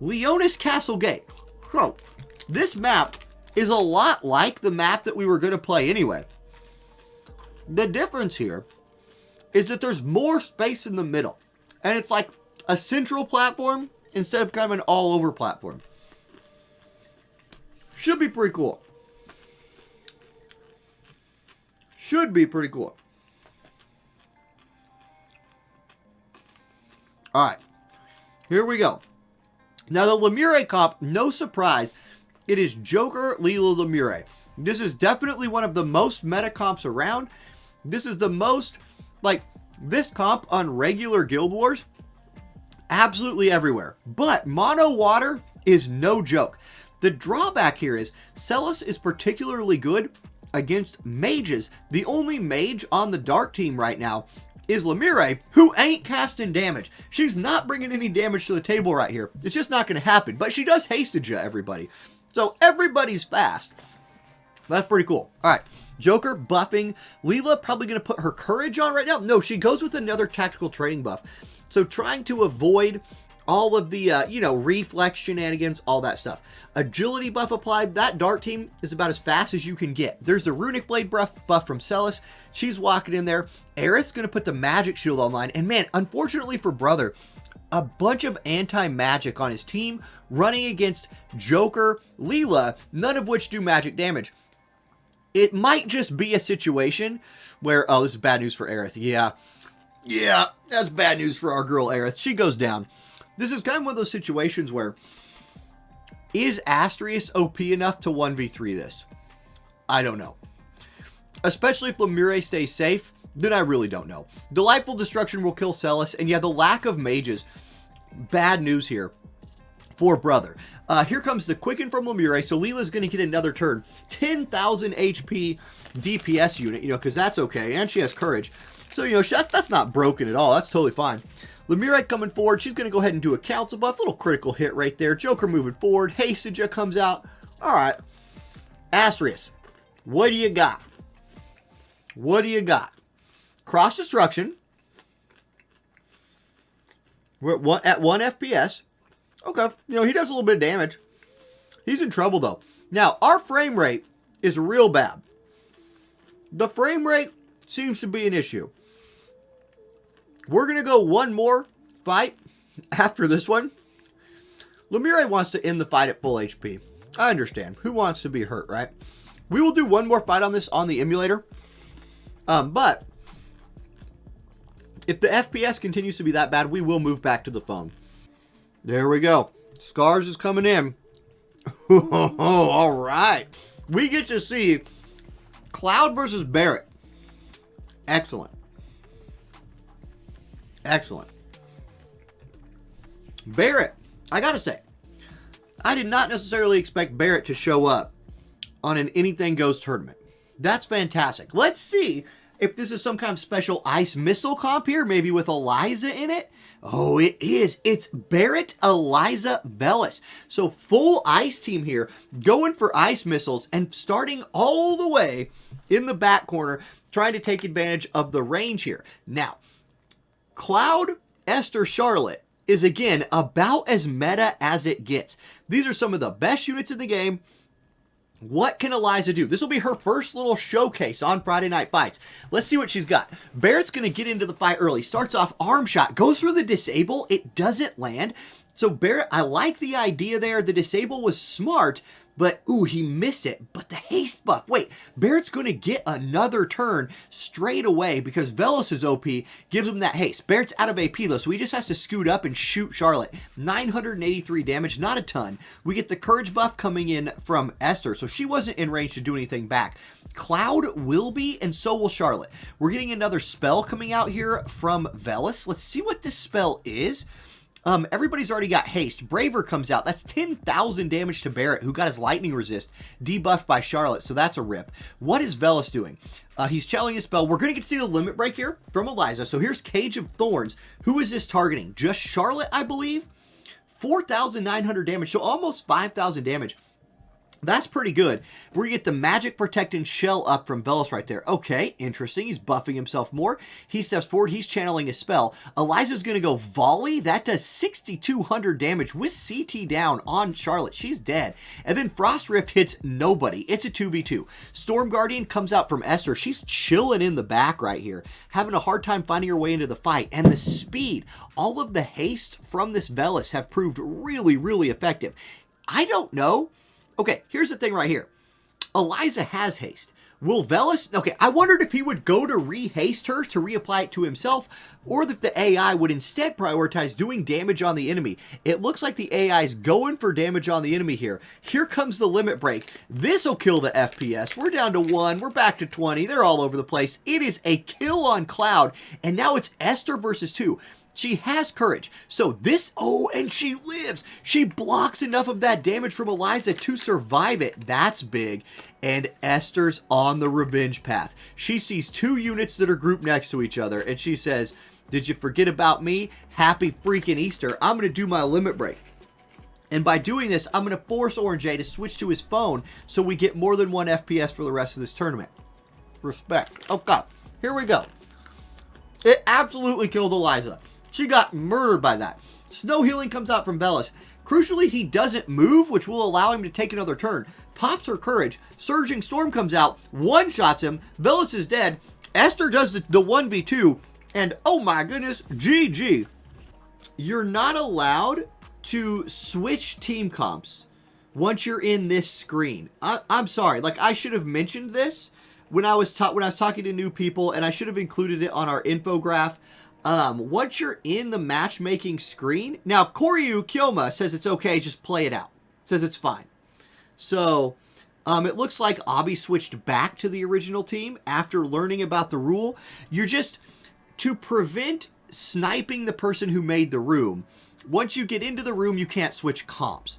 Leonis Castle Gate. So, this map is a lot like the map that we were going to play anyway. The difference here is that there's more space in the middle. And it's like a central platform instead of kind of an all-over platform. Should be pretty cool. Should be pretty cool. Alright. Here we go. Now the Lemure comp, no surprise, it is Joker Leela Lemure. This is definitely one of the most meta comps around. This is the most, like, this comp on regular Guild Wars, absolutely everywhere. But mono water is no joke. The drawback here is Celis is particularly good against mages. The only mage on the dark team right now is Lemure, who ain't casting damage. She's not bringing any damage to the table right here. It's just not going to happen. But she does hasted ya, everybody. So everybody's fast. That's pretty cool. All right. Joker buffing. Leela probably going to put her courage on right now. No, she goes with another tactical training buff. So trying to avoid all of the, reflex shenanigans, all that stuff. Agility buff applied. That Dart team is about as fast as you can get. There's the Runic Blade buff from Celis. She's walking in there. Aerith's going to put the Magic Shield online. And man, unfortunately for Brother, a bunch of anti-magic on his team running against Joker, Leela, none of which do magic damage. It might just be a situation where, oh, this is bad news for Aerith. Yeah, that's bad news for our girl Aerith. She goes down. This is kind of one of those situations where, is Astrius OP enough to 1v3 this? I don't know. Especially if Lemure stays safe, then I really don't know. Delightful Destruction will kill Celis, and yeah, the lack of mages, bad news here for Brother. Here comes the Quicken from Lemure, so Leela's going to get another turn. 10,000 HP DPS unit, because that's okay, and she has courage. So, that's not broken at all. That's totally fine. Lemure coming forward. She's going to go ahead and do a council buff. Little critical hit right there. Joker moving forward. Hastaja comes out. All right. Astrius, what do you got? What do you got? Cross Destruction. We're at 1 FPS. Okay. He does a little bit of damage. He's in trouble, though. Now, our frame rate is real bad. The frame rate seems to be an issue. We're going to go one more fight after this one. Lemure wants to end the fight at full HP. I understand. Who wants to be hurt, right? We will do one more fight on this on the emulator. But if the FPS continues to be that bad, we will move back to the phone. There we go. Scars is coming in. All right. We get to see Cloud versus Barret. Excellent. Excellent. Barret, I gotta say, I did not necessarily expect Barret to show up on an Anything Goes tournament. That's fantastic. Let's see if this is some kind of special ice missile comp here, maybe with Eliza in it. Oh, it is. It's Barret, Eliza, Velis. So full ice team here, going for ice missiles and starting all the way in the back corner, trying to take advantage of the range here. Now, Cloud, Esther, Charlotte is, again, about as meta as it gets. These are some of the best units in the game. What can Eliza do? This will be her first little showcase on Friday Night Fights. Let's see what she's got. Barrett's going to get into the fight early. Starts off arm shot. Goes for the disable. It doesn't land. So Barret, I like the idea there. The disable was smart, but ooh, he missed it. But the haste buff. Wait, Barrett's going to get another turn straight away because Velis' OP gives him that haste. Barrett's out of AP though, so he just has to scoot up and shoot Charlotte. 983 damage, not a ton. We get the courage buff coming in from Esther, so she wasn't in range to do anything back. Cloud will be, and so will Charlotte. We're getting another spell coming out here from Velis. Let's see what this spell is. Everybody's already got haste. Braver comes out. That's 10,000 damage to Barret, who got his lightning resist debuffed by Charlotte, so that's a rip. What is Velis doing? He's channeling his spell. We're going to get to see the limit break here from Eliza. So here's Cage of Thorns. Who is this targeting? Just Charlotte, I believe? 4,900 damage, so almost 5,000 damage. That's pretty good. We get the magic protecting shell up from Velis right there. Okay, interesting. He's buffing himself more. He steps forward. He's channeling a spell. Eliza's going to go volley. That does 6,200 damage with CT down on Charlotte. She's dead. And then Frost Rift hits nobody. It's a 2v2. Storm Guardian comes out from Esther. She's chilling in the back right here, having a hard time finding her way into the fight. And the speed, all of the haste from this Velis have proved really, really effective. I don't know. Okay, here's the thing right here. Eliza has haste. Will Velis... Okay, I wondered if he would go to re-haste her to reapply it to himself, or if the AI would instead prioritize doing damage on the enemy. It looks like the AI is going for damage on the enemy here. Here comes the limit break. This will kill the FPS. We're down to 1. We're back to 20. They're all over the place. It is a kill on Cloud, and now it's Esther versus 2. She has courage. So this, oh, and she lives. She blocks enough of that damage from Eliza to survive it. That's big. And Esther's on the revenge path. She sees 2 units that are grouped next to each other, and she says, did you forget about me? Happy freaking Easter. I'm going to do my limit break. And by doing this, I'm going to force Orange A to switch to his phone so we get more than 1 FPS for the rest of this tournament. Respect. Okay, here we go. It absolutely killed Eliza. She got murdered by that. Snow Healing comes out from Velis. Crucially, he doesn't move, which will allow him to take another turn. Pops her courage. Surging Storm comes out, one-shots him. Velis is dead. Esther does the 1v2, and oh my goodness, GG. You're not allowed to switch team comps once you're in this screen. I'm sorry, like I should have mentioned this when I was talking to new people, and I should have included it on our infograph. Once you're in the matchmaking screen, now Koryu Kyoma says it's okay, just play it out. Says it's fine. So, it looks like Abi switched back to the original team after learning about the rule. You're just, to prevent sniping the person who made the room, once you get into the room, you can't switch comps.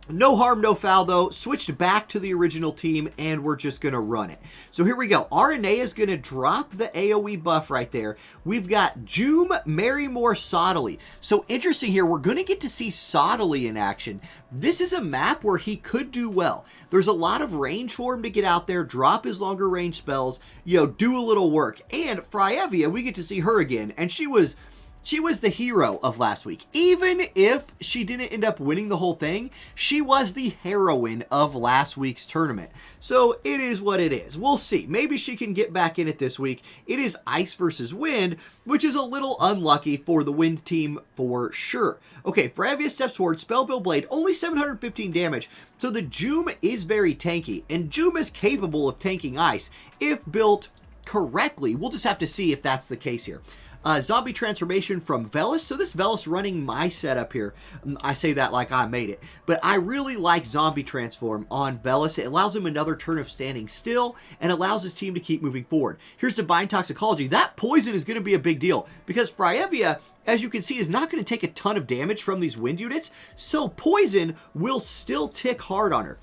No harm, no foul, though. Switched back to the original team, and we're just going to run it. So here we go. RNA is going to drop the AoE buff right there. We've got Joom, Marymore, Sottily. So interesting here, we're going to get to see Sottily in action. This is a map where he could do well. There's a lot of range for him to get out there, drop his longer range spells, you know, do a little work. And Fryevia, we get to see her again, and she was the hero of last week. Even if she didn't end up winning the whole thing, she was the heroine of last week's tournament. So it is what it is. We'll see. Maybe she can get back in it this week. It is Ice versus Wind, which is a little unlucky for the Wind team for sure. Okay, Fryevia steps forward, Spellville Blade, only 715 damage. So the Joom is very tanky, and Joom is capable of tanking Ice if built correctly. We'll just have to see if that's the case here. Zombie transformation from Velis. So this Velis running my setup here. I say that like I made it. But I really like zombie transform on Velis. It allows him another turn of standing still and allows his team to keep moving forward. Here's Divine Toxicology. That poison is going to be a big deal because Fryevia, as you can see, is not going to take a ton of damage from these wind units. So poison will still tick hard on her.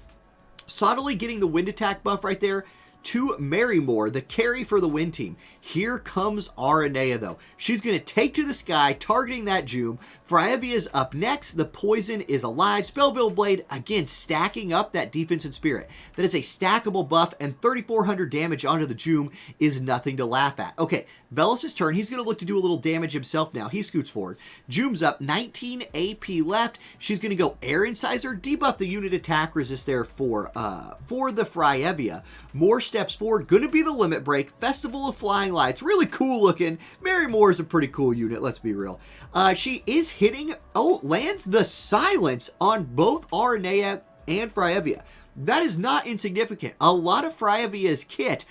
Sottily getting the wind attack buff right there. To Marymore, the carry for the Wind team. Here comes Aranea, though. She's going to take to the sky, targeting that Joom. Fryevia's up next. The poison is alive. Spellville Blade, again, stacking up that defense and spirit. That is a stackable buff, and 3,400 damage onto the Joom is nothing to laugh at. Okay, Velis' turn. He's going to look to do a little damage himself now. He scoots forward. Joom's up, 19 AP left. She's going to go Air Incisor, debuff the unit attack resist there for the Fryevia. More steps forward, going to be the limit break. Festival of Flying Lights, really cool looking. Marymore is a pretty cool unit, let's be real. She is hitting, lands the silence on both Aranea and Fryevia. That is not insignificant. A lot of Fryevia's kit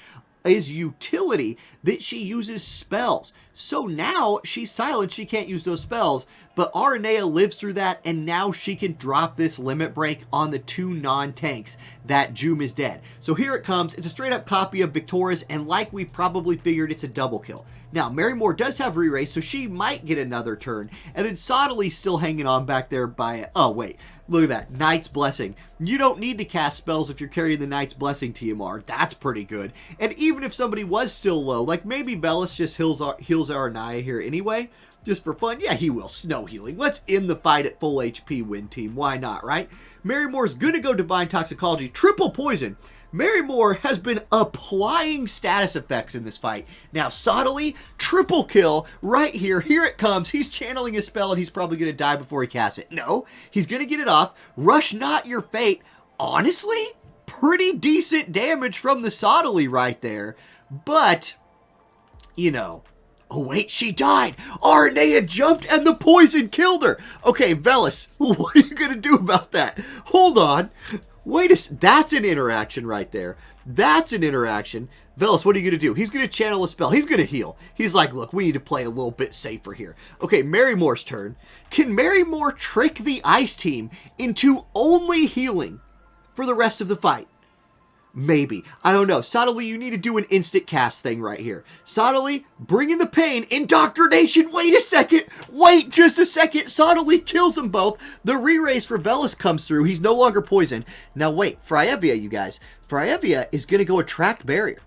is utility that she uses spells. So now she's silent, she can't use those spells, but Aranea lives through that, and now she can drop this limit break on the 2 non-tanks. That Joom is dead. So here it comes. It's a straight up copy of Victoria's, and like we probably figured, it's a double kill. Now, Marymore does have re-race, so she might get another turn, and then Sottily's still hanging on back there by, oh wait, look at that, Knight's Blessing. You don't need to cast spells if you're carrying the Knight's Blessing, TMR. That's pretty good. And even if somebody was still low, like maybe Velis just heals heals our Naya here anyway. Just for fun. Yeah, he will. Snow healing. Let's end the fight at full HP, win team. Why not, right? Marymore's going to go Divine Toxicology. Triple poison. Marymore has been applying status effects in this fight. Now, Sottily, triple kill right here. Here it comes. He's channeling his spell, and he's probably going to die before he casts it. No, he's going to get it off. Rush not your fate. Honestly, pretty decent damage from the Sottily right there. But, you know... Oh, wait, she died. Aranea jumped and the poison killed her. Okay, Velis, what are you going to do about that? Hold on. That's an interaction right there. That's an interaction. Velis, what are you going to do? He's going to channel a spell. He's going to heal. He's like, look, we need to play a little bit safer here. Okay, Marymore's turn. Can Marymore trick the Ice team into only healing for the rest of the fight? Maybe. I don't know. Sottily, you need to do an instant cast thing right here. Sottily, bring in the pain. Indoctrination. Wait a second. Wait just a second. Sottily kills them both. The re-raise for Velis comes through. He's no longer poisoned. Now wait. Phryaevia, you guys. Phryaevia is going to go Attract Barrier.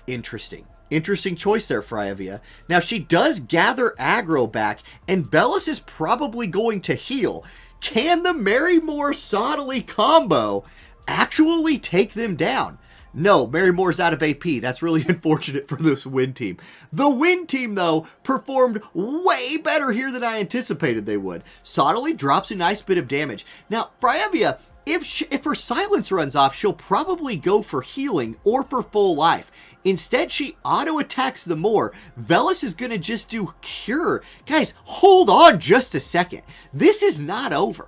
Interesting. Interesting choice there, Phryaevia. Now she does gather aggro back, and Velis is probably going to heal. Can the Marymore Sottily combo actually take them down? No, Marymore's out of AP. That's really unfortunate for this win team. The win team, though, performed way better here than I anticipated they would. Sottily drops a nice bit of damage. Now, Phryaevia, if her silence runs off, she'll probably go for healing or for full life. Instead, she auto-attacks the Moor. Velis is going to just do Cure. Guys, hold on just a second. This is not over.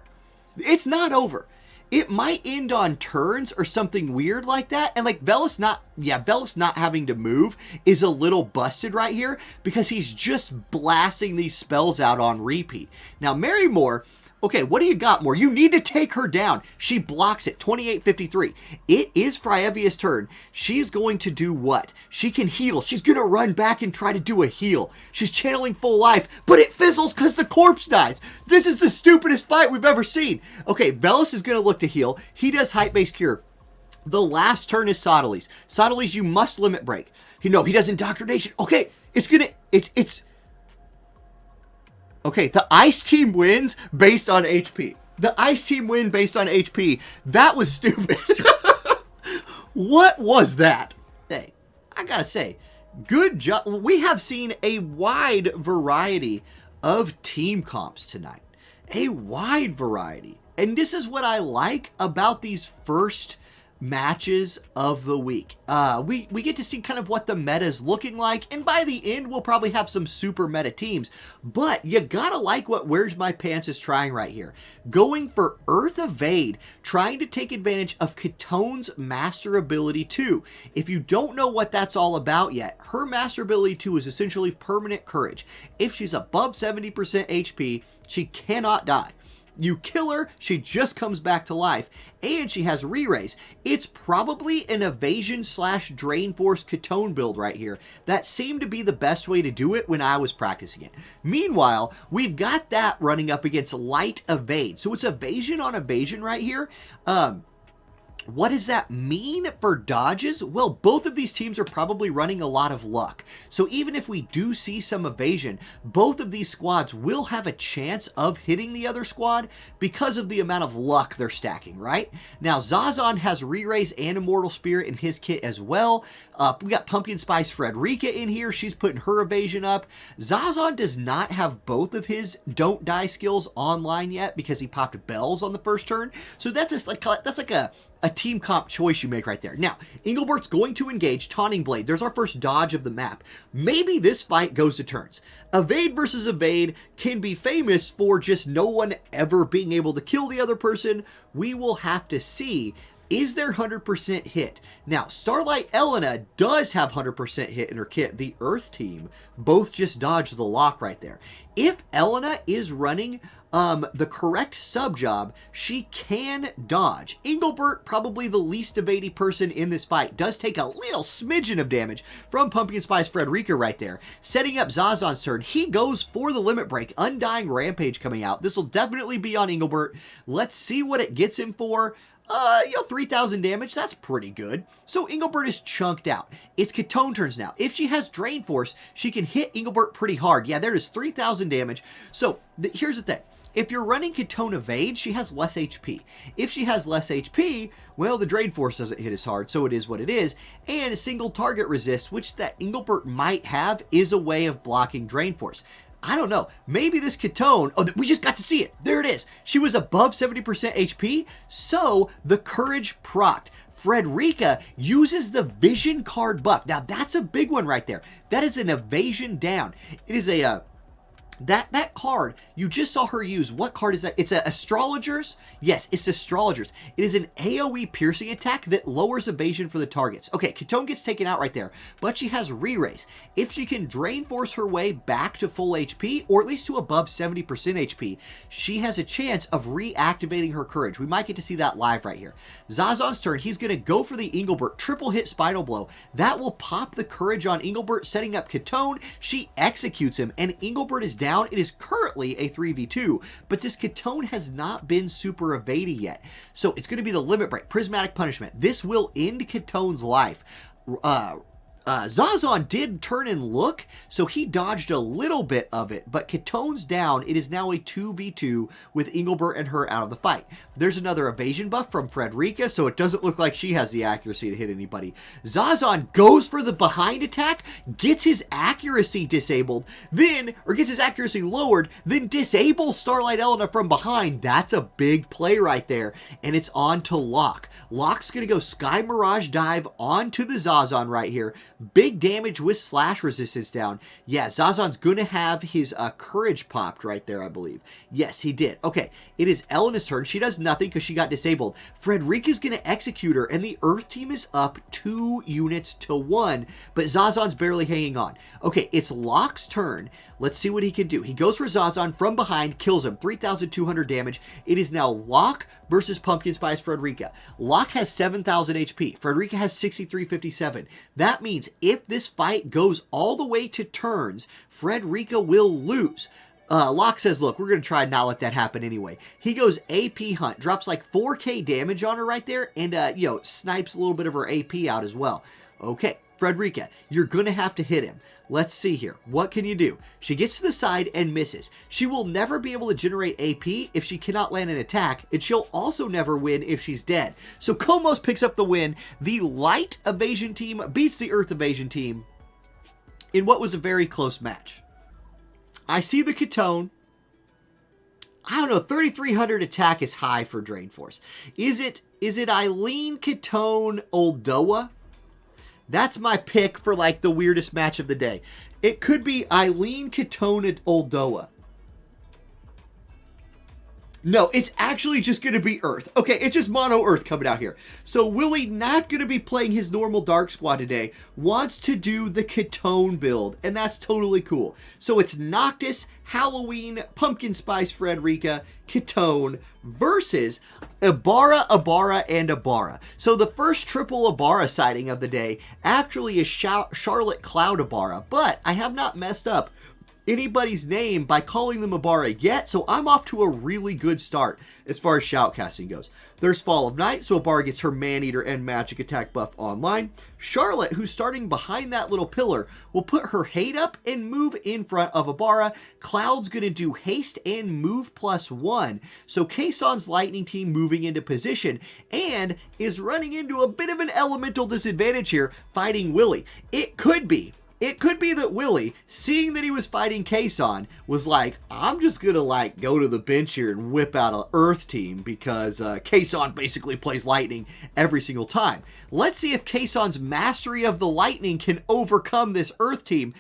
It's not over. It might end on turns or something weird like that. And like Velis not having to move is a little busted right here because he's just blasting these spells out on repeat. Now, Marymore, okay, what do you got, Moore? You need to take her down. She blocks it, 28-53. It is Phryaevia's turn. She's going to do what? She can heal. She's going to run back and try to do a heal. She's channeling full life, but it fizzles because the corpse dies. This is the stupidest fight we've ever seen. Okay, Velis is going to look to heal. He does Height-Based Cure. The last turn is Sottily's. Sottily's, you must limit break. No, he does Indoctrination. Okay, okay, the Ice team wins based on HP. The Ice team win based on HP. That was stupid. What was that? Hey, I gotta say, good job. We have seen a wide variety of team comps tonight. A wide variety. And this is what I like about these first matches of the week. We get to see kind of what the meta is looking like, and by the end we'll probably have some super meta teams, but you gotta like what Where's My Pants is trying right here. Going for Earth Evade, trying to take advantage of Katone's Master Ability 2. If you don't know what that's all about yet, her Master Ability 2 is essentially Permanent Courage. If she's above 70% HP, she cannot die. You kill her, she just comes back to life, and she has re-raise. It's probably an evasion / drain force Katone build right here. That seemed to be the best way to do it when I was practicing it. Meanwhile, we've got that running up against light evade. So it's evasion on evasion right here. What does that mean for dodges? Well, both of these teams are probably running a lot of luck. So even if we do see some evasion, both of these squads will have a chance of hitting the other squad because of the amount of luck they're stacking, right? Now, Zazan has Re-Raise and Immortal Spirit in his kit as well. We got Pumpkin Spice Frederica in here. She's putting her evasion up. Zazan does not have both of his Don't Die skills online yet because he popped Bells on the first turn. So that's like a team comp choice you make right there. Now, Engelbert's going to engage Taunting Blade. There's our first dodge of the map. Maybe this fight goes to turns. Evade versus Evade can be famous for just no one ever being able to kill the other person. We will have to see. Is there 100% hit? Now, Starlight Elena does have 100% hit in her kit. The Earth team both just dodged the lock right there. If Elena is running the correct sub-job, she can dodge. Engelbert, probably the least evadey person in this fight, does take a little smidgen of damage from Pumpkin Spice Frederica right there. Setting up Zazan's turn, he goes for the limit break. Undying Rampage coming out. This will definitely be on Engelbert. Let's see what it gets him for. 3,000 damage, that's pretty good. So Engelbert is chunked out. It's Catone turns now. If she has Drain Force, she can hit Engelbert pretty hard. Yeah, there is 3,000 damage. So here's the thing. If you're running Catone Evade, she has less HP. If she has less HP, well, the Drain Force doesn't hit as hard, so it is what it is. And a single target resist, which that Engelbert might have, is a way of blocking Drain Force. I don't know. Maybe this Catone... Oh, we just got to see it. There it is. She was above 70% HP, so the Courage procced. Frederica uses the Vision card buff. Now, that's a big one right there. That is an evasion down. It is a... That card, you just saw her use, what card is that? It's an Astrologer's? Yes, it's Astrologer's. It is an AoE piercing attack that lowers evasion for the targets. Okay, Catone gets taken out right there, but she has Re-Raise. If she can Drain Force her way back to full HP, or at least to above 70% HP, she has a chance of reactivating her Courage. We might get to see that live right here. Zazon's turn, he's going to go for the Engelbert, triple hit Spinal Blow. That will pop the Courage on Engelbert, setting up Catone. She executes him, and Engelbert is down. It is currently a 3v2, but this Catone has not been super evaded yet. So it's going to be the Limit Break, Prismatic Punishment. This will end Catone's life. Zazon did turn and look, so he dodged a little bit of it, but Catone's down. It is now a 2v2 with Engelbert and her out of the fight. There's another evasion buff from Frederica, so it doesn't look like she has the accuracy to hit anybody. Zazon goes for the behind attack, gets his accuracy disabled, or gets his accuracy lowered, then disables Starlight Elena from behind. That's a big play right there, and it's on to Locke. Locke's going to go Sky Mirage Dive onto the Zazon right here. Big damage with slash resistance down. Yeah, Zazon's going to have his Courage popped right there, I believe. Yes, he did. Okay, it is Elena's turn. She does nothing because she got disabled. Frederica's going to execute her, and the Earth team is up 2 units to 1, but Zazon's barely hanging on. Okay, it's Locke's turn. Let's see what he can do. He goes for Zazon from behind, kills him. 3,200 damage. It is now Locke versus Pumpkin Spice Frederica. Locke has 7,000 HP. Frederica has 6,357. That means if this fight goes all the way to turns, Frederica will lose. Locke says, look, we're going to try and not let that happen anyway. He goes AP Hunt, drops like 4k damage on her right there, and, snipes a little bit of her AP out as well. Okay, Frederica, you're going to have to hit him. Let's see here. What can you do? She gets to the side and misses. She will never be able to generate AP if she cannot land an attack, and she'll also never win if she's dead. So Komos picks up the win. The light evasion team beats the earth evasion team in what was a very close match. I see the Catone. I don't know, 3,300 attack is high for Drain Force. Is it Eileen, Catone, Oldoa? That's my pick for like the weirdest match of the day. It could be Eileen, Catone, and Oldoa. No, it's actually just going to be Earth. Okay, it's just mono Earth coming out here. So Willie, not going to be playing his normal Dark Squad today, wants to do the Catone build, and that's totally cool. So it's Noctis, Halloween, Pumpkin Spice Frederica, Catone versus Ibarra, and Ibarra. So the first triple Ibarra sighting of the day actually is Charlotte Cloud Ibarra, but I have not messed up anybody's name by calling them Ibarra yet, so I'm off to a really good start as far as shoutcasting goes. There's Fall of Night, so Ibarra gets her Man-Eater and Magic Attack buff online. Charlotte, who's starting behind that little pillar, will put her hate up and move in front of Ibarra. Cloud's going to do haste and move +1, so Kayson's Lightning team moving into position and is running into a bit of an elemental disadvantage here fighting Willie. It could be that Willie, seeing that he was fighting Kayson, was like, I'm just going to go to the bench here and whip out an Earth team because Kayson basically plays Lightning every single time. Let's see if Kayson's mastery of the Lightning can overcome this Earth team.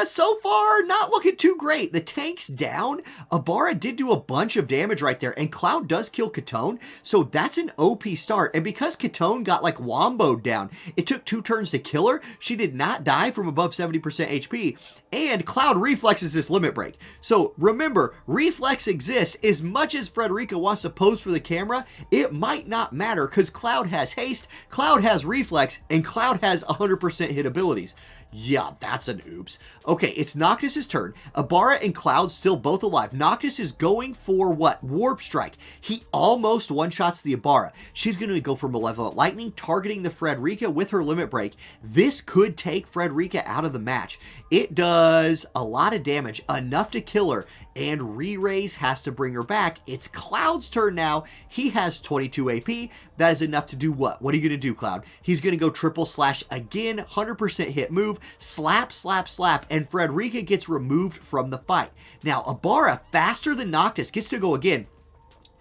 So far, not looking too great. The tank's down. Ibarra did do a bunch of damage right there, and Cloud does kill Catone, so that's an OP start. And because Catone got womboed down, it took 2 turns to kill her. She did not die from above 70% HP, and Cloud reflexes this limit break. So remember, reflex exists. As much as Frederica wants to pose for the camera, it might not matter because Cloud has haste, Cloud has reflex, and Cloud has 100% hit abilities. Yeah, that's an oops. Okay, it's Noctis' turn. Abara and Cloud still both alive. Noctis is going for what? Warp Strike. He almost one-shots the Abara. She's going to go for Malevolent Lightning, targeting the Frederica with her Limit Break. This could take Frederica out of the match. It does a lot of damage, enough to kill her, and Re-Raise has to bring her back. It's Cloud's turn now. He has 22 AP. That is enough to do what? What are you going to do, Cloud? He's going to go triple slash again, 100% hit move, slap, slap, slap, and Frederica gets removed from the fight. Now, Abara, faster than Noctis, gets to go again.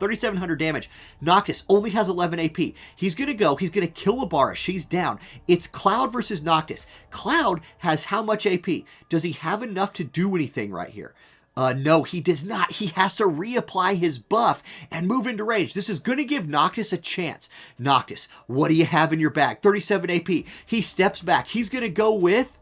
3,700 damage. Noctis only has 11 AP. He's going to kill Abara. She's down. It's Cloud versus Noctis. Cloud has how much AP? Does he have enough to do anything right here? No, he does not. He has to reapply his buff and move into range. This is going to give Noctis a chance. Noctis, what do you have in your bag? 37 AP. He steps back. He's going to go with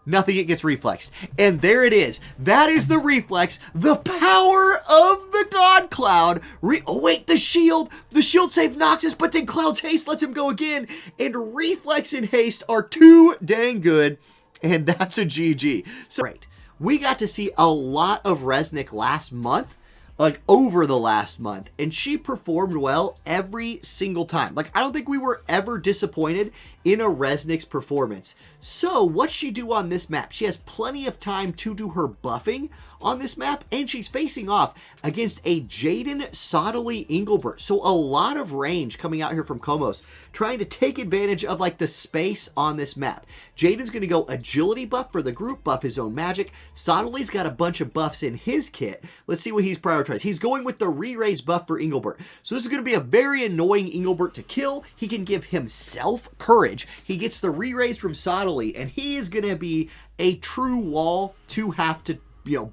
nothing. It gets reflexed. And there it is. That is the reflex. The power of the God Cloud. Oh, wait, the shield. The shield saved Noctis, but then Cloud's haste lets him go again. And reflex and haste are too dang good. And that's a GG. So, great. We got to see a lot of Resnick last month, like over the last month, and she performed well every single time. Like, I don't think we were ever disappointed in a Resnick's performance. So, what's she do on this map? She has plenty of time to do her buffing on this map, and she's facing off against a Jaden Sottily Engelbert. So, a lot of range coming out here from Komos, trying to take advantage of, like, the space on this map. Jaden's going to go agility buff for the group, buff his own magic. Sottily's got a bunch of buffs in his kit. Let's see what he's prioritized. He's going with the re-raise buff for Engelbert. So, this is going to be a very annoying Engelbert to kill. He can give himself courage. He gets the re-raise from Sottily, and he is going to be a true wall to have to,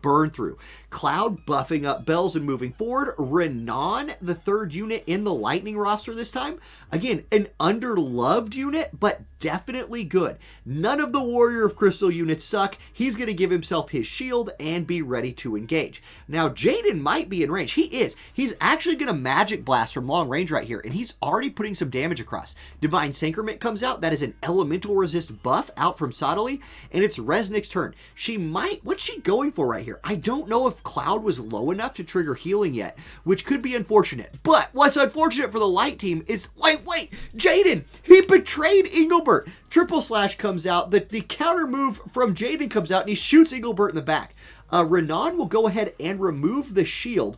burn through. Cloud buffing up Bells and moving forward. Renan, the third unit in the Lightning roster this time. Again, an underloved unit, but definitely good. None of the Warrior of Crystal units suck. He's going to give himself his shield and be ready to engage. Now, Jaden might be in range. He is. He's actually going to Magic Blast from long range right here, and he's already putting some damage across. Divine Sacrament comes out. That is an elemental resist buff out from Sottily, and it's Resnick's turn. What's she going for right here? I don't know if Cloud was low enough to trigger healing yet, which could be unfortunate. But what's unfortunate for the light team is, wait, Jaden, he betrayed Engelbert. Triple slash comes out. The counter move from Jaden comes out, and he shoots Engelbert in the back. Renan will go ahead and remove the shield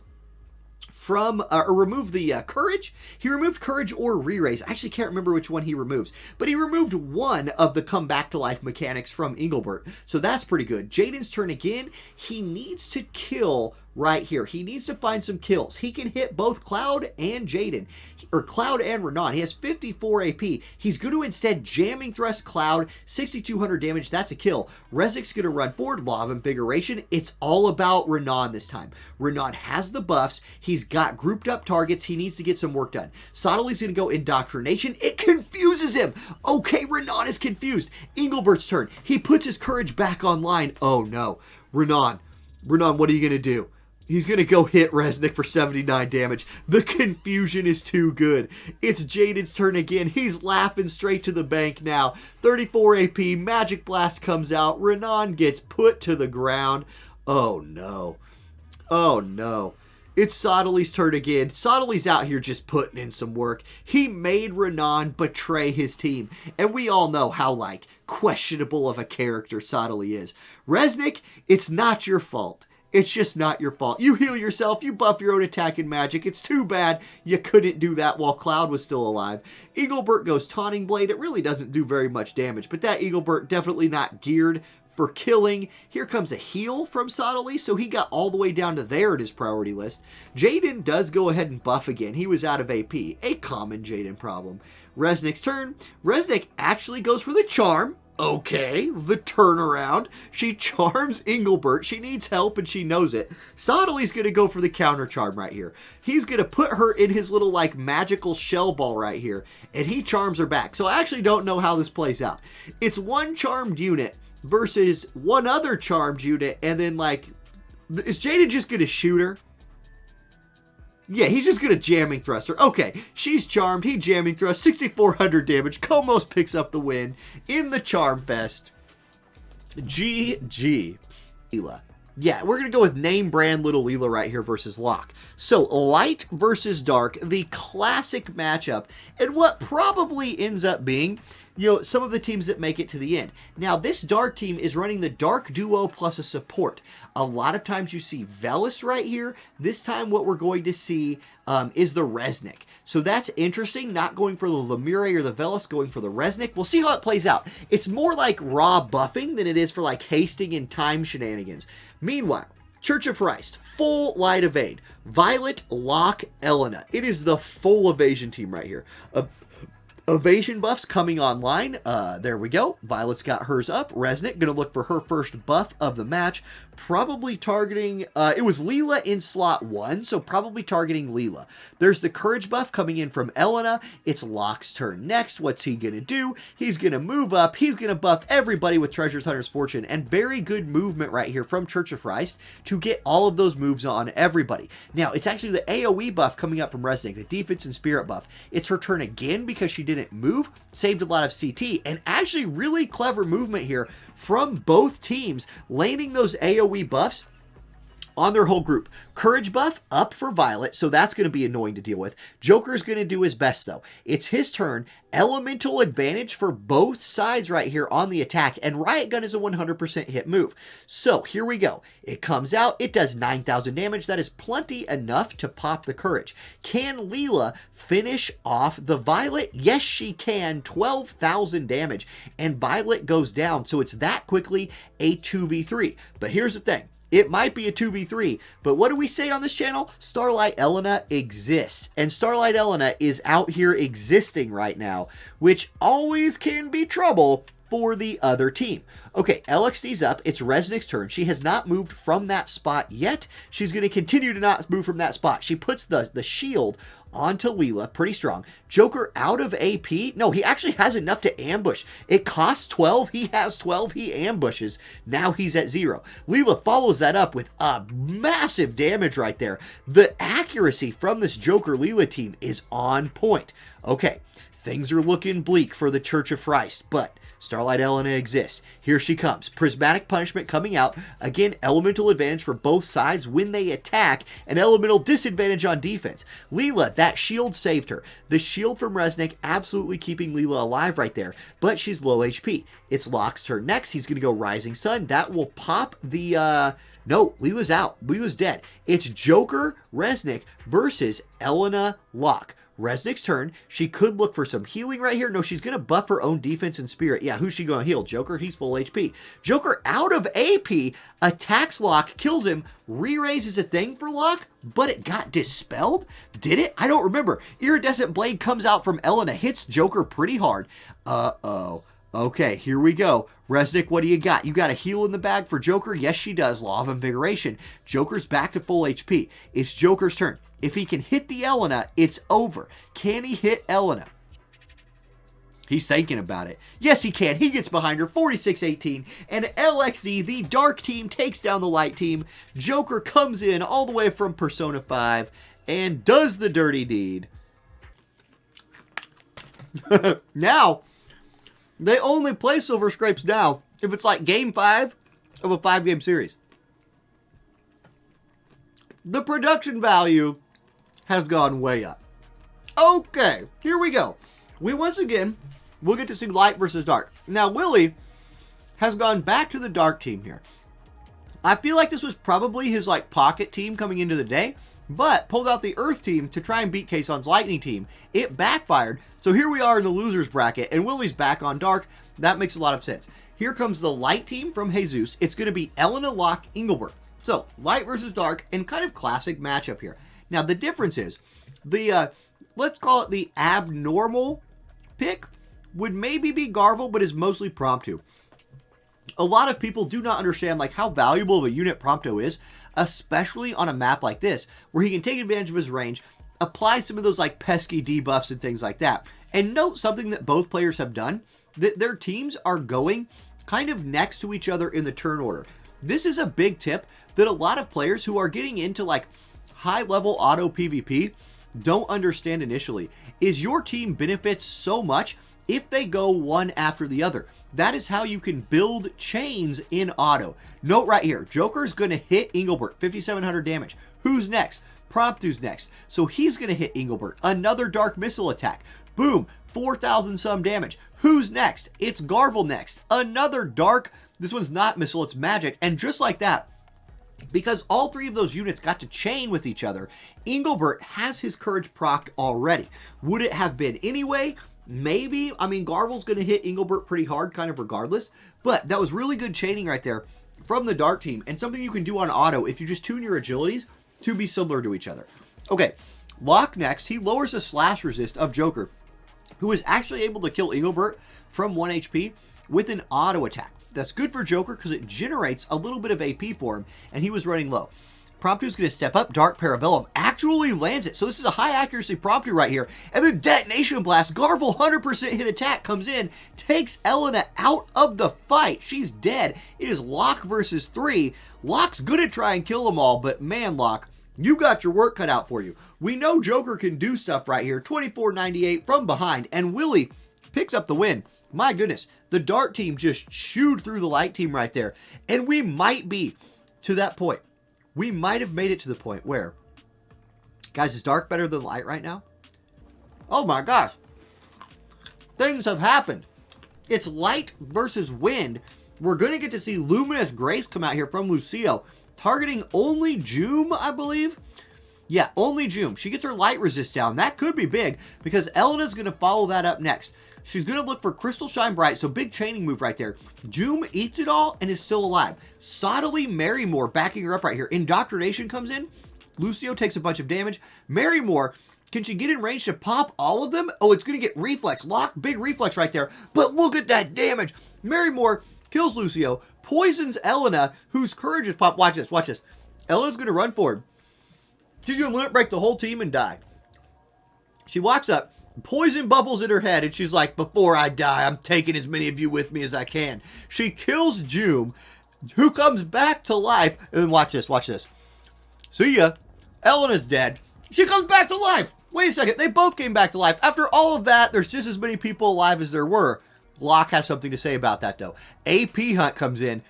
from, or remove the courage. He removed courage or re-raise. I actually can't remember which one he removes, but he removed one of the come back to life mechanics from Engelbert. So that's pretty good. Jaden's turn again. He needs to kill right here. He needs to find some kills. He can hit both Cloud and Jaden, or Cloud and Renan. He has 54 AP. He's going to instead jamming thrust Cloud, 6,200 damage. That's a kill. Resnick's going to run forward, Law of Invigoration. It's all about Renan this time. Renan has the buffs. He's got grouped up targets. He needs to get some work done. Sottily's going to go Indoctrination. It confuses him. Okay, Renan is confused. Engelbert's turn. He puts his courage back online. Oh no. Renan, what are you going to do? He's going to go hit Resnick for 79 damage. The confusion is too good. It's Jaden's turn again. He's laughing straight to the bank now. 34 AP. Magic Blast comes out. Renan gets put to the ground. Oh, no. Oh, no. It's Sottily's turn again. Sottily's out here just putting in some work. He made Renan betray his team. And we all know how, questionable of a character Sottily is. Resnick, it's not your fault. It's just not your fault. You heal yourself. You buff your own attack and magic. It's too bad you couldn't do that while Cloud was still alive. Engelbert goes Taunting Blade. It really doesn't do very much damage, but that Engelbert definitely not geared for killing. Here comes a heal from Sottily, so he got all the way down to there in his priority list. Jaden does go ahead and buff again. He was out of AP. A common Jaden problem. Resnick's turn. Resnick actually goes for the charm. Okay, the turnaround. She charms Engelbert. She needs help and she knows it. Sottily's going to go for the counter charm right here. He's going to put her in his little magical shell ball right here, and he charms her back. So I actually don't know how this plays out. It's one charmed unit versus one other charmed unit, and then is Jaden just going to shoot her? Yeah, he's just going to jamming thrust her. Okay, she's charmed. He jamming thrust. 6,400 damage. Komos picks up the win in the Charm Fest. GG. Leela. Yeah, we're going to go with name brand Little Leela right here versus Locke. So, light versus dark, the classic matchup, and what probably ends up being, some of the teams that make it to the end. Now, this dark team is running the dark duo plus a support. A lot of times you see Velis right here. This time what we're going to see is the Resnick. So that's interesting, not going for the Lemure or the Velis, going for the Resnick. We'll see how it plays out. It's more like raw buffing than it is for like hasting and time shenanigans. Meanwhile, Church of Christ, full light evade. Violet, Locke, Elena. It is the full evasion team right here. Evasion buffs coming online. There we go. Violet's got hers up. Resnick gonna look for her first buff of the match. Probably targeting, it was Leela in slot 1, so probably targeting Leela. There's the courage buff coming in from Elena. It's Locke's turn next. What's he gonna do? He's gonna move up. He's gonna buff everybody with Treasures Hunter's Fortune, and very good movement right here from Church of Christ to get all of those moves on everybody. Now, it's actually the AoE buff coming up from Resnick, the defense and spirit buff. It's her turn again because she didn't move, saved a lot of CT, and actually really clever movement here from both teams, landing those AoE buffs on their whole group. Courage buff up for Violet, so that's going to be annoying to deal with. Joker's going to do his best, though. It's his turn. Elemental advantage for both sides right here on the attack, and Riot Gun is a 100% hit move. So here we go. It comes out. It does 9,000 damage. That is plenty enough to pop the Courage. Can Leela finish off the Violet? Yes, she can. 12,000 damage, and Violet goes down, so it's that quickly a 2v3. But here's the thing. It might be a 2v3, but what do we say on this channel? Starlight Elena exists, and Starlight Elena is out here existing right now, which always can be trouble for the other team. Okay, LXD's up. It's Resnick's turn. She has not moved from that spot yet. She's going to continue to not move from that spot. She puts the shield onto Leela, pretty strong. Joker out of AP. No, he actually has enough to ambush. It costs 12. He has 12. He ambushes. Now he's at 0. Leela follows that up with a massive damage right there. The accuracy from this Joker Leela team is on point. Okay, things are looking bleak for the Church of Christ, but Starlight Elena exists. Here she comes. Prismatic Punishment coming out. Again, elemental advantage for both sides when they attack, and elemental disadvantage on defense. Leela, that shield saved her. The shield from Resnick absolutely keeping Leela alive right there, but she's low HP. It's Locke's turn next. He's going to go Rising Sun. That will pop the... No, Leela's out. Leela's dead. It's Joker Resnick versus Elena Locke. Resnick's turn. She could look for some healing right here. No, she's going to buff her own defense and spirit. Yeah, who's she going to heal? Joker, he's full HP. Joker out of AP, attacks Locke, kills him, re-raises a thing for Locke, but it got dispelled? Did it? I don't remember. Iridescent Blade comes out from Elena, hits Joker pretty hard. Uh-oh. Okay, here we go. Resnick, what do you got? You got a heal in the bag for Joker? Yes, she does. Law of Invigoration. Joker's back to full HP. It's Joker's turn. If he can hit the Elena, it's over. Can he hit Elena? He's thinking about it. Yes, he can. He gets behind her, 46-18, and LXD, the dark team, takes down the light team. Joker comes in all the way from Persona 5 and does the dirty deed. Now, they only play Silver Scrapes now if it's like Game 5 of a 5-game series. The production value has gone way up. Okay, here we go. We'll get to see light versus dark. Now, Willie has gone back to the dark team here. I feel like this was probably his pocket team coming into the day, but pulled out the Earth team to try and beat Kayson's Lightning team. It backfired, so here we are in the losers bracket, and Willie's back on dark. That makes a lot of sense. Here comes the light team from Jesus. It's going to be Elena, Locke, Engelbert. So, light versus dark, and kind of classic matchup here. Now, the difference is, let's call it the abnormal pick, would maybe be Garvel, but is mostly Prompto. A lot of people do not understand how valuable of a unit Prompto is, especially on a map like this, where he can take advantage of his range, apply some of those pesky debuffs and things like that. And note something that both players have done, that their teams are going kind of next to each other in the turn order. This is a big tip that a lot of players who are getting into high-level auto PvP don't understand initially, is your team benefits so much if they go one after the other. That is how you can build chains in auto. Note right here, Joker's going to hit Engelbert, 5,700 damage. Who's next? Promptu's next. So he's going to hit Engelbert. Another dark missile attack. Boom, 4,000 some damage. Who's next? It's Garvel next. Another dark, this one's not missile, it's magic. And just like that, because all three of those units got to chain with each other, Engelbert has his courage procced already. Would it have been anyway? Maybe. I mean, Garvel's going to hit Engelbert pretty hard, kind of regardless. But that was really good chaining right there from the Dark team. And something you can do on auto if you just tune your agilities to be similar to each other. Okay, Locke next. He lowers the slash resist of Joker, who is actually able to kill Engelbert from 1 HP with an auto attack. That's good for Joker because it generates a little bit of AP for him, and he was running low. Promptu's going to step up. Dark Parabellum actually lands it. So this is a high accuracy Promptu right here. And then Detonation Blast. Garvel 100% hit attack comes in. Takes Elena out of the fight. She's dead. It is Locke versus 3. Locke's going to try and kill them all. But man, Locke, you got your work cut out for you. We know Joker can do stuff right here. 2498 from behind. And Willie picks up the win. My goodness. The Dark team just chewed through the Light team right there. And we might be to that point. We might have made it to the point where, guys, is Dark better than Light right now? Oh my gosh. Things have happened. It's Light versus Wind. We're going to get to see Luminous Grace come out here from Lucio, targeting only Joom, I believe. Yeah, only Joom. She gets her Light resist down. That could be big because Elena's going to follow that up next. She's going to look for Crystal Shine Bright, so big chaining move right there. Joom eats it all and is still alive. Sottily Marymore backing her up right here. Indoctrination comes in. Lucio takes a bunch of damage. Marymore, can she get in range to pop all of them? Oh, it's going to get Reflex. Lock, big Reflex right there. But look at that damage. Marymore kills Lucio, poisons Elena, whose courage is popped. Watch this, watch this. Elena's going to run forward. She's going to limit break the whole team and die. She walks up. Poison bubbles in her head, and she's like, before I die, I'm taking as many of you with me as I can. She kills Joom, who comes back to life. And then watch this, watch this. See ya. Elena's dead. She comes back to life. Wait a second, they both came back to life. After all of that, there's just as many people alive as there were. Locke has something to say about that, though. AP Hunt comes in,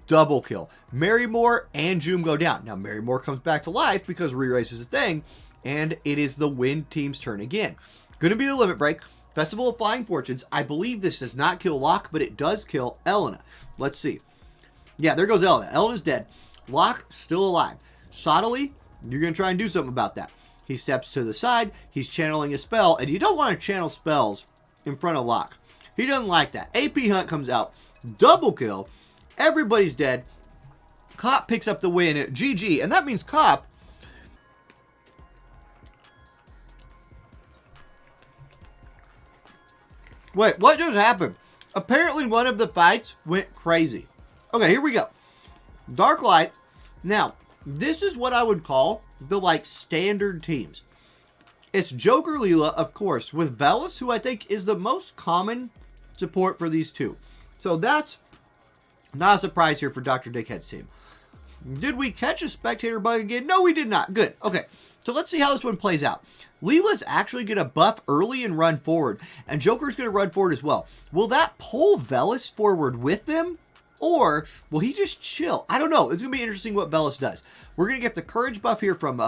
double kill. Marymore and Joom go down. Now, Marymore comes back to life because re-race is a thing, and it is the Wind team's turn again. Going to be the limit break. Festival of Flying Fortunes. I believe this does not kill Locke, but it does kill Elena. Let's see. Yeah, there goes Elena. Elena's dead. Locke still alive. Sottily, you're going to try and do something about that. He steps to the side. He's channeling a spell, and you don't want to channel spells in front of Locke. He doesn't like that. AP Hunt comes out. Double kill. Everybody's dead. Cop picks up the win. GG. And that means Cop... Wait, what just happened? Apparently one of the fights went crazy. Okay, here we go. Dark Light. Now, this is what I would call the, standard teams. It's Joker Leela, of course, with Velas, who I think is the most common support for these two. So that's not a surprise here for Dr. Dickhead's team. Did we catch a spectator bug again? No, we did not. Good. Okay, so let's see how this one plays out. Leela's actually going to buff early and run forward, and Joker's going to run forward as well. Will that pull Velas forward with them, or will he just chill? I don't know. It's going to be interesting what Velas does. We're going to get the courage buff here from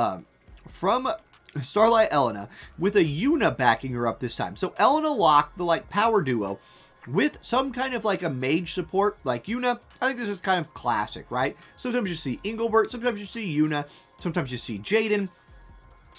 Starlight Elena, with a Yuna backing her up this time. So Elena Locke, the power duo, with some kind of a mage support like Yuna. I think this is kind of classic, right? Sometimes you see Engelbert, sometimes you see Yuna, sometimes you see Jaden.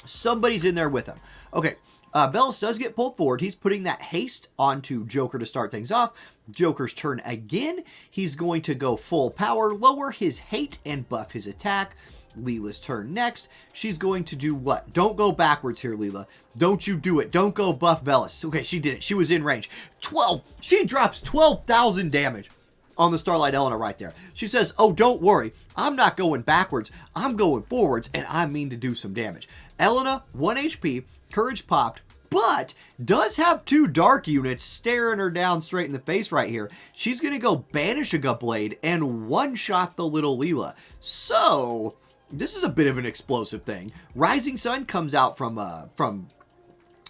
Somebody's in there with him. Okay, Velas does get pulled forward. He's putting that haste onto Joker to start things off. Joker's turn again. He's going to go full power, lower his hate, and buff his attack. Leela's turn next. She's going to do what? Don't go backwards here, Leela. Don't you do it. Don't go buff Velas. Okay, she did it. She was in range. 12. She drops 12,000 damage on the Starlight Elena right there. She says, oh, don't worry. I'm not going backwards. I'm going forwards, and I mean to do some damage. Elena, 1 HP, courage popped, but does have 2 dark units staring her down straight in the face right here. She's going to go banish a gut blade and one-shot the little Leela. So, this is a bit of an explosive thing. Rising Sun comes out from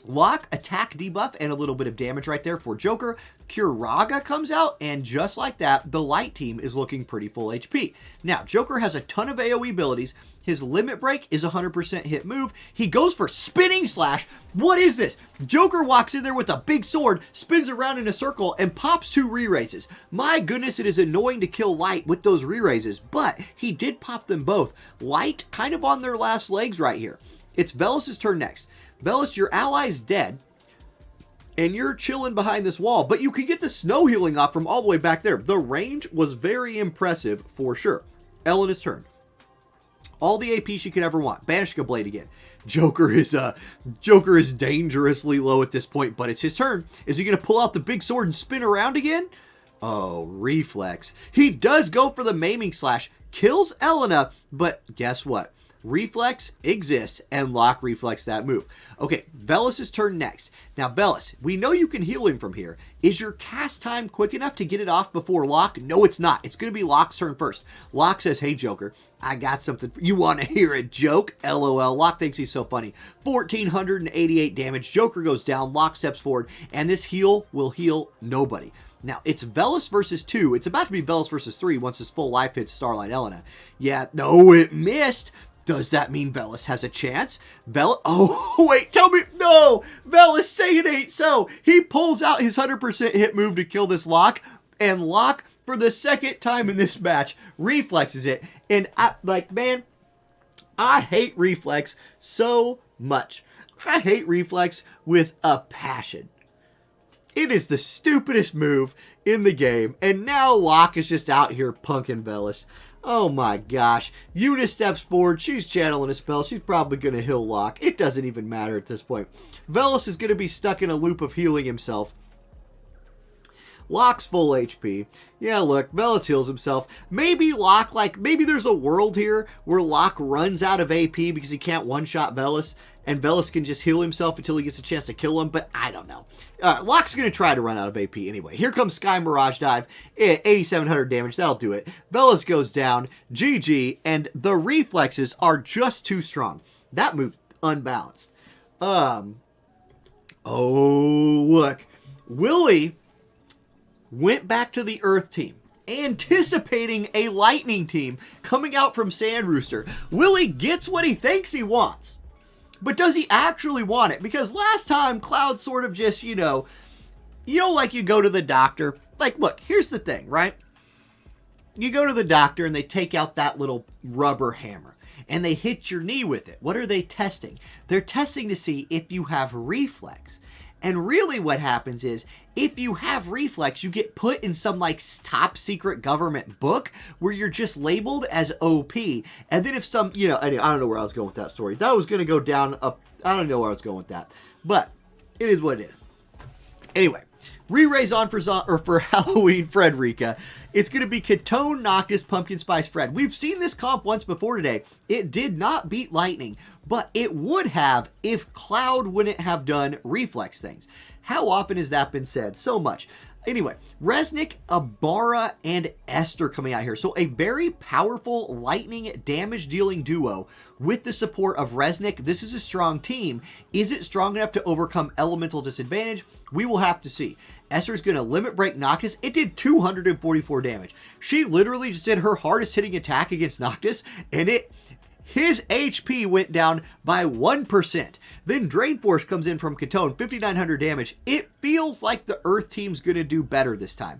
Locke, attack debuff, and a little bit of damage right there for Joker. Curaga comes out, and just like that, the light team is looking pretty full HP. Now, Joker has a ton of AoE abilities. His limit break is 100% hit move. He goes for spinning slash. What is this? Joker walks in there with a big sword, spins around in a circle, and pops 2 re-raises. My goodness, it is annoying to kill Light with those re-raises, but he did pop them both. Light kind of on their last legs right here. It's Velus's turn next. Velus, your ally's dead, and you're chilling behind this wall, but you can get the snow healing off from all the way back there. The range was very impressive for sure. Elena's turn. All the AP she could ever want. Banishing a Blade again. Joker is dangerously low at this point, but it's his turn. Is he going to pull out the big sword and spin around again? Oh, reflex. He does go for the maiming slash. Kills Elena, but guess what? Reflex exists, and Locke reflex that move. Okay, Velus's turn next. Now, Velus, we know you can heal him from here. Is your cast time quick enough to get it off before Locke? No, it's not. It's going to be Locke's turn first. Locke says, hey, Joker, I got something for you. Want to hear a joke? LOL. Locke thinks he's so funny. 1,488 damage. Joker goes down. Locke steps forward, and this heal will heal nobody. Now, it's Velus versus 2. It's about to be Velus versus 3 once his full life hits Starlight Elena. Yeah, no, it missed. Does that mean Velus has a chance? Oh, wait, tell me. No, Velus, say it ain't so. He pulls out his 100% hit move to kill this Locke, and Locke, for the second time in this match, reflexes it. And man, I hate reflex so much. I hate reflex with a passion. It is the stupidest move in the game, and now Locke is just out here punking Velus. Oh my gosh. Una steps forward. She's channeling a spell. She's probably going to heal Locke. It doesn't even matter at this point. Velus is going to be stuck in a loop of healing himself. Locke's full HP. Yeah, look, Velus heals himself. Maybe Locke, maybe there's a world here where Locke runs out of AP because he can't one-shot Velus, and Velus can just heal himself until he gets a chance to kill him, but I don't know. Locke's going to try to run out of AP anyway. Here comes Sky Mirage Dive. 8,700 damage. That'll do it. Velus goes down. GG, and the reflexes are just too strong. That move, unbalanced. Oh, look. Willie went back to the Earth team, anticipating a Lightning team coming out from Sand Rooster. Willie gets what he thinks he wants. But does he actually want it? Because last time, Cloud sort of just, like you go to the doctor. Like, look, here's the thing, right? You go to the doctor and they take out that little rubber hammer and they hit your knee with it. What are they testing? They're testing to see if you have reflex. And really what happens is, if you have reflex, you get put in some top secret government book where you're just labeled as OP. And then if some, anyway, I don't know where I was going with that story. That was going to go down up. I don't know where I was going with that. But it is what it is. Anyway, re-raise on for Halloween Frederica. It's going to be Catone, Noctis, Pumpkin Spice, Fred. We've seen this comp once before today. It did not beat Lightning, but it would have if Cloud wouldn't have done reflex things. How often has that been said? So much. Anyway, Resnick, Abara, and Esther coming out here. So a very powerful lightning damage dealing duo with the support of Resnick. This is a strong team. Is it strong enough to overcome elemental disadvantage? We will have to see. Esther's going to limit break Noctis. It did 244 damage. She literally just did her hardest hitting attack against Noctis, and his HP went down by 1%. Then Drain Force comes in from Catone, 5,900 damage. It feels like the Earth team's going to do better this time.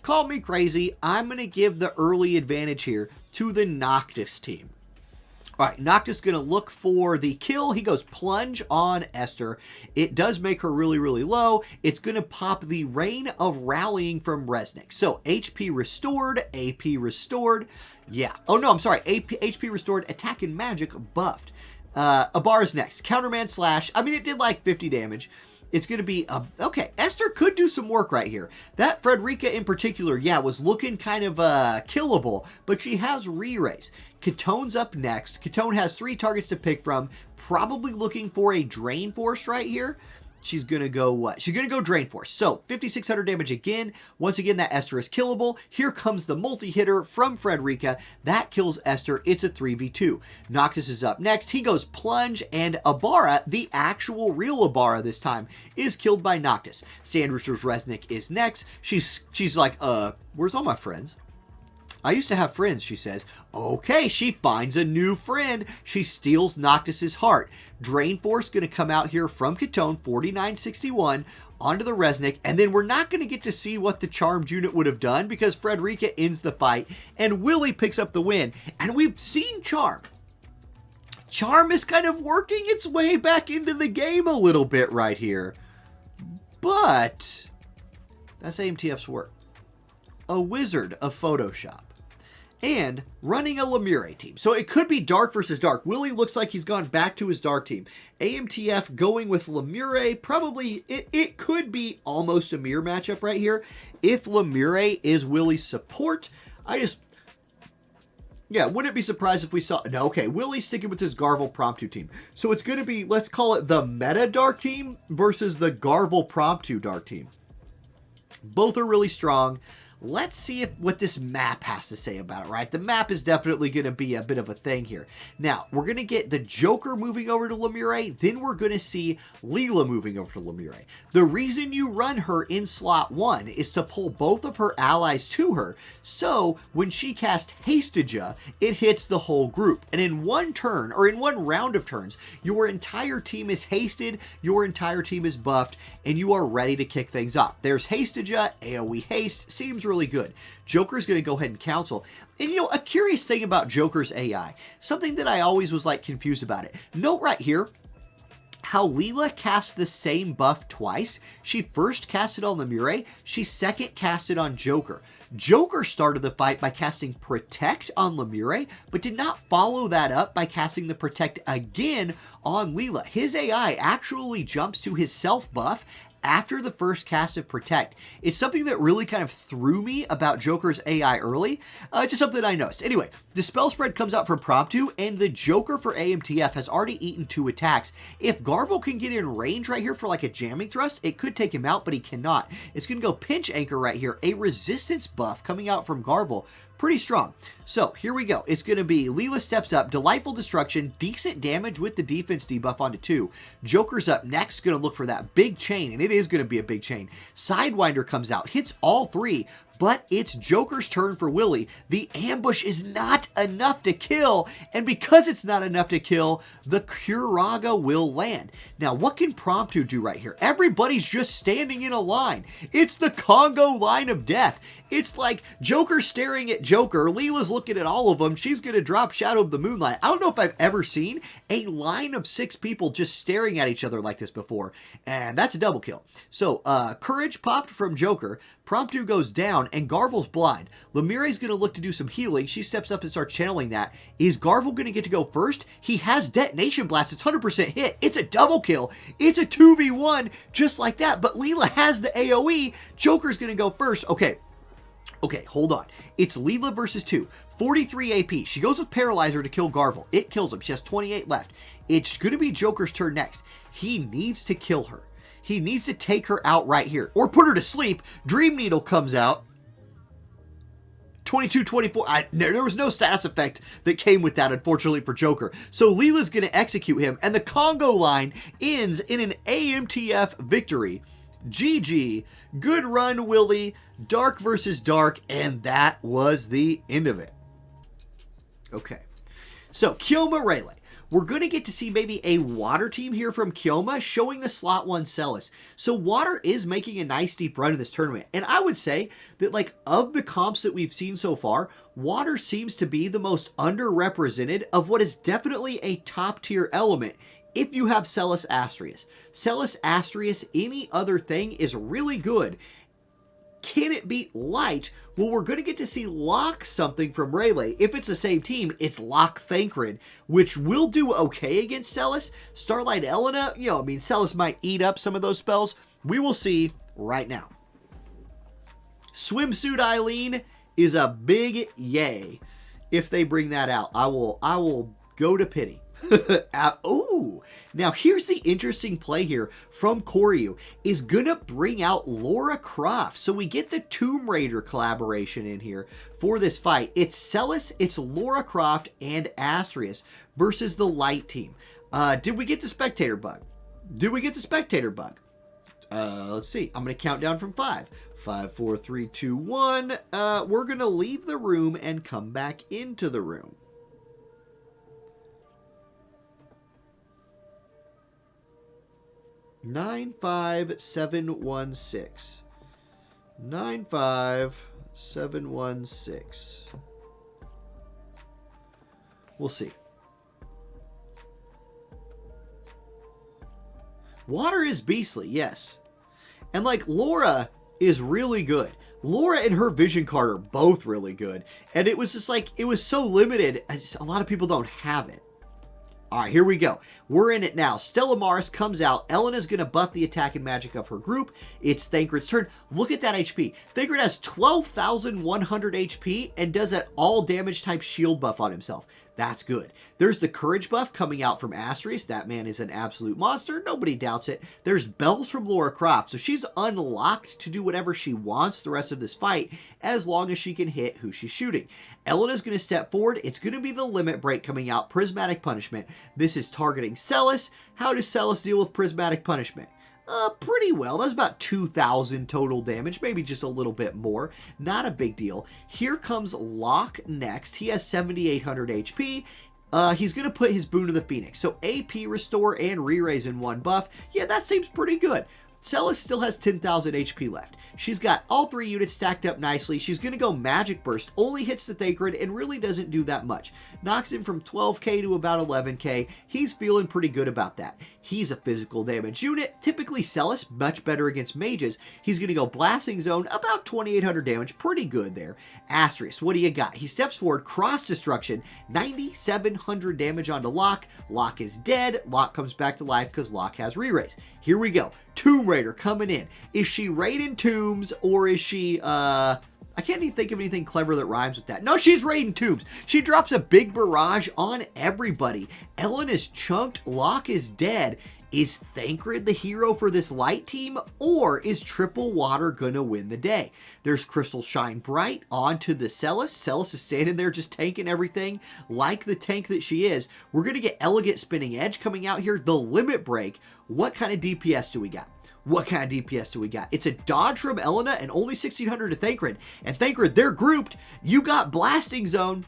Call me crazy. I'm going to give the early advantage here to the Noctis team. All right, Noctis going to look for the kill. He goes plunge on Esther. It does make her really, really low. It's going to pop the Rain of Rallying from Resnick. So HP restored, AP restored. Yeah. Oh, no, I'm sorry. HP restored, attack and magic buffed. Abara's next. Counterman slash. I mean, it did 50 damage. It's going to be, okay, Esther could do some work right here. That Frederica in particular, was looking kind of killable, but she has re-raise. Catone's up next. Catone has 3 targets to pick from, probably looking for a Drain Force right here. she's going to go what? She's going to go Drain Force. So 5,600 damage again. Once again, that Esther is killable. Here comes the multi-hitter from Frederica. That kills Esther. It's a 3v2. Noctis is up next. He goes Plunge, and Ibarra, the actual real Ibarra this time, is killed by Noctis. Sandrister's Resnick is next. She's like, where's all my friends? I used to have friends, she says. Okay, she finds a new friend. She steals Noctis's heart. Drain Force going to come out here from Catone, 4961, onto the Resnick, and then we're not going to get to see what the Charmed unit would have done because Frederica ends the fight, and Willie picks up the win. And we've seen Charm. Charm is kind of working its way back into the game a little bit right here. But that's AMTF's work. A wizard of Photoshop. And running a Lemure team. So it could be Dark versus Dark. Willie looks like he's gone back to his Dark team. AMTF going with Lemure. Probably, it could be almost a mirror matchup right here. If Lemure is Willie's support, yeah, wouldn't be surprised if we saw... No, okay, Willie's sticking with his Garvel Promptu team. So it's going to be, let's call it the meta Dark team versus the Garvel Promptu Dark team. Both are really strong. Let's see what this map has to say about it, right? The map is definitely going to be a bit of a thing here. Now, we're going to get the Joker moving over to Lemure, then we're going to see Leela moving over to Lemure. The reason you run her in slot 1 is to pull both of her allies to her, so when she casts Hastaja, it hits the whole group. And in one turn, or in one round of turns, your entire team is hasted, your entire team is buffed, and you are ready to kick things off. There's Hastaja, AoE haste, seems really good. Joker's going to go ahead and counsel. And you know, a curious thing about Joker's AI, something that I always was like confused about it. Note right here, how Leela cast the same buff twice. She first cast it on Lemure, she second cast it on Joker. Joker started the fight by casting Protect on Lemure, but did not follow that up by casting the Protect again on Leela. His AI actually jumps to his self buff after the first cast of Protect. It's something that really kind of threw me about Joker's AI early. Just something I noticed. Anyway, the spell spread comes out from Promptu, and the Joker for AMTF has already eaten 2 attacks. If Garvel can get in range right here for like a jamming thrust, it could take him out, but he cannot. It's going to go Pinch Anchor right here. A resistance buff coming out from Garvel. Pretty strong. So here we go. It's going to be Leela steps up, Delightful Destruction, decent damage with the defense debuff onto 2. Joker's up next, going to look for that big chain, and it is going to be a big chain. Sidewinder comes out, hits all 3, but it's Joker's turn for Willie. The ambush is not enough to kill, and because it's not enough to kill, the Curaga will land. Now, what can Promptu do right here? Everybody's just standing in a line. It's the Congo line of death. It's like Joker staring at Joker. Leela's looking at all of them. She's going to drop Shadow of the Moonlight. I don't know if I've ever seen a line of 6 people just staring at each other like this before. And that's a double kill. So, Courage popped from Joker. Promptu goes down, and Garvel's blind. Lemire's going to look to do some healing. She steps up and starts channeling that. Is Garvel going to get to go first? He has Detonation Blast. It's 100% hit. It's a double kill. It's a 2v1 just like that. But Leela has the AoE. Joker's going to go first. Okay, hold on. It's Leela versus 2. 43 AP. She goes with Paralyzer to kill Garvel. It kills him. She has 28 left. It's going to be Joker's turn next. He needs to kill her. He needs to take her out right here. Or put her to sleep. Dream Needle comes out. 22, 24. There was no status effect that came with that, unfortunately, for Joker. So Leela's going to execute him. And the Congo line ends in an AMTF victory. GG. Good run, Willie. Dark versus Dark. And that was the end of it. Okay. So, Kioma Rayleigh. We're going to get to see maybe a water team here from Kioma showing the slot 1 Celis. So water is making a nice deep run in this tournament. And I would say that, like, of the comps that we've seen so far, water seems to be the most underrepresented of what is definitely a top tier element if you have Celis Astrius. Celis Astrius, any other thing is really good. Can it beat Light? Well, we're going to get to see Lock something from Rayleigh. If it's the same team, it's Lock Thancred, which will do okay against Celis. Starlight Elena, Celis might eat up some of those spells. We will see right now. Swimsuit Eileen is a big yay if they bring that out. I will go to pity. Ooh. Now, here's the interesting play here from Koryu. Is going to bring out Lara Croft. So we get the Tomb Raider collaboration in here for this fight. It's Celes, it's Lara Croft, and Astrius versus the Light Team. Did we get the spectator bug? Did we get the spectator bug? Let's see. I'm going to count down from 5. 5, 4, 3, 2, 1. We're going to leave the room and come back into the room. Nine five 716. 95716. We'll see. Water is beastly, yes. And like Lara is really good. Lara and her vision card are both really good. And it was just like, it was so limited. A lot of people don't have it. All right, here we go. We're in it now. Stella Maris comes out. Elena's going to buff the attack and magic of her group. It's Thancred's turn. Look at that HP. Thancred has 12,100 HP and does that all damage type shield buff on himself. That's good. There's the courage buff coming out from Astrius. That man is an absolute monster. Nobody doubts it. There's bells from Lara Croft. So she's unlocked to do whatever she wants the rest of this fight as long as she can hit who she's shooting. Elena's going to step forward. It's going to be the limit break coming out. Prismatic punishment. This is targeting Celes. How does Celes deal with prismatic punishment? Pretty well. That's about 2,000 total damage, maybe just a little bit more. Not a big deal. Here comes Locke next. He has 7,800 HP. He's going to put his Boon of the Phoenix. So AP Restore and Re-Raise in one buff. Yeah, that seems pretty good. Celes still has 10,000 HP left. She's got all 3 units stacked up nicely. She's going to go Magic Burst, only hits the Thancred and really doesn't do that much. Knocks him from 12k to about 11k. He's feeling pretty good about that. He's a physical damage unit. Typically Celes, much better against mages. He's going to go Blasting Zone, about 2,800 damage. Pretty good there. Astrius, what do you got? He steps forward, Cross Destruction, 9,700 damage onto Locke. Locke is dead. Locke comes back to life because Locke has Re-Raise. Here we go. Tomb Raider coming in. Is she raiding tombs or is she, I can't even think of anything clever that rhymes with that. No, she's raiding tombs. She drops a big barrage on everybody. Ellen is chunked. Locke is dead. Is Thancred the hero for this light team, or is Triple Water gonna win the day? There's Crystal Shine Bright onto the Celes. Celes is standing there just tanking everything like the tank that she is. We're gonna get Elegant Spinning Edge coming out here. The Limit Break. What kind of DPS do we got? What kind of DPS do we got? It's a dodge from Elena and only 1,600 to Thancred. And Thancred, they're grouped. You got Blasting Zone.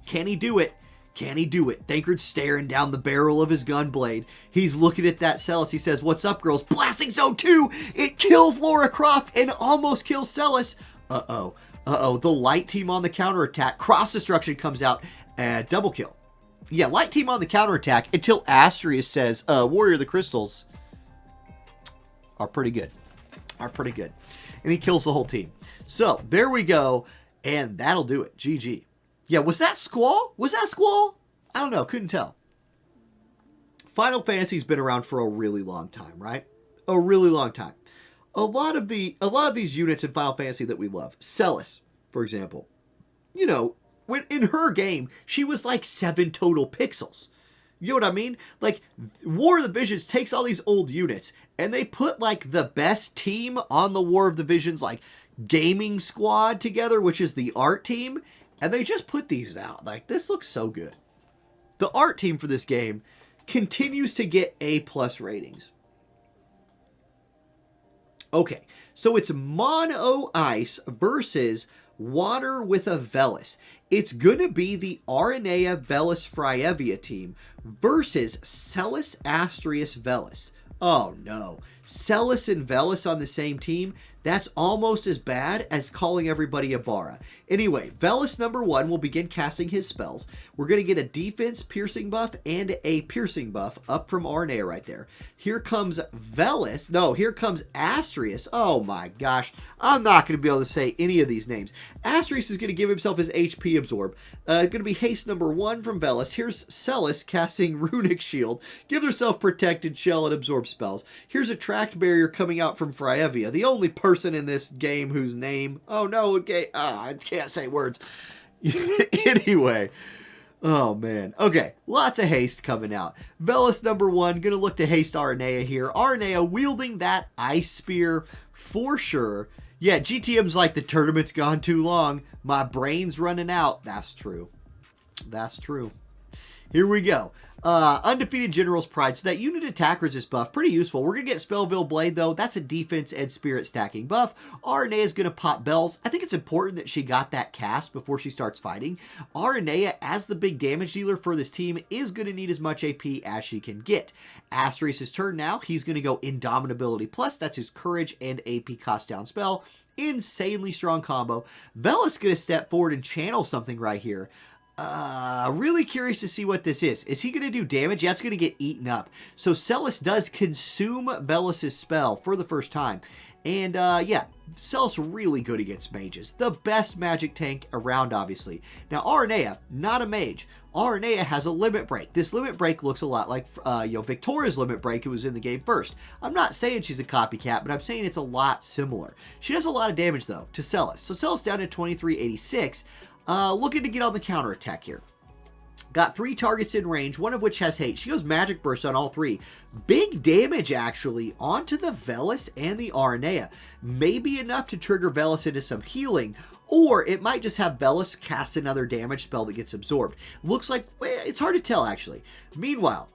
Can he do it? Can he do it? Thancred's staring down the barrel of his gun blade. He's looking at that Celes. He says, what's up, girls? Blasting Zone 2! It kills Lara Croft and almost kills Celes. Uh-oh. Uh-oh. The light team on the counterattack. Cross Destruction comes out. Double kill. Yeah, light team on the counterattack until Astrius says, Warrior of the Crystals are pretty good. Are pretty good. And he kills the whole team. So, there we go. And that'll do it. GG. Yeah, was that Squall? Was that Squall? I don't know. Couldn't tell. Final Fantasy's been around for a really long time, right? A really long time. A lot of these units in Final Fantasy that we love. Celes, for example. You know, when in her game, she was like 7 total pixels. You know what I mean? Like, War of the Visions takes all these old units, and they put, like, the best team on the War of the Visions, like, gaming squad together, which is the art team, and they just put these out. Like, this looks so good. The art team for this game continues to get A+ ratings. Okay, so it's Mono Ice versus Water with a Velis. It's going to be the Aranea Velis Frievia team versus Celes Astrius Velis. Oh no, Celes and Velis on the same team? That's almost as bad as calling everybody a Bara. Anyway, Velis number 1 will begin casting his spells. We're going to get a defense piercing buff and a piercing buff up from Aranea right there. Here comes Velis. No, here comes Astrius. Oh my gosh. I'm not going to be able to say any of these names. Astrius is going to give himself his HP absorb. Going to be haste number 1 from Velis. Here's Celes casting Runic Shield. Gives herself protected shell and absorb spells. Here's a tracked barrier coming out from Frievia. The only person in this game whose name... Oh no, okay. I can't say words. Anyway. Oh, man. Okay, lots of haste coming out. Velis number 1, going to look to haste Aranea here. Aranea wielding that Ice Spear for sure. Yeah, GTM's like, the tournament's gone too long. My brain's running out. That's true. That's true. Here we go. Undefeated General's Pride. So that unit attack resist buff, pretty useful. We're going to get Spellville Blade, though. That's a defense and spirit stacking buff. Aranea is going to pop bells. I think it's important that she got that cast before she starts fighting. Aranea, as the big damage dealer for this team, is going to need as much AP as she can get. Asterisk's turn now. He's going to go Indomitability Plus. That's his courage and AP cost down spell. Insanely strong combo. Velis going to step forward and channel something right here. Really curious to see what this is. Is he going to do damage? Yeah, it's going to get eaten up. So Celis does consume Velis' spell for the first time. And, yeah, Celis really good against mages. The best magic tank around, obviously. Now, Aranea, not a mage. Aranea has a limit break. This limit break looks a lot like, Victoria's limit break, who was in the game first. I'm not saying she's a copycat, but I'm saying it's a lot similar. She does a lot of damage, though, to Celis. So Celis down to 2386. Looking to get on the counterattack here. Got 3 targets in range, one of which has hate. She goes Magic Burst on all 3. Big damage, actually, onto the Velis and the Aranea. Maybe enough to trigger Velis into some healing, or it might just have Velis cast another damage spell that gets absorbed. Looks like, it's hard to tell, actually. Meanwhile,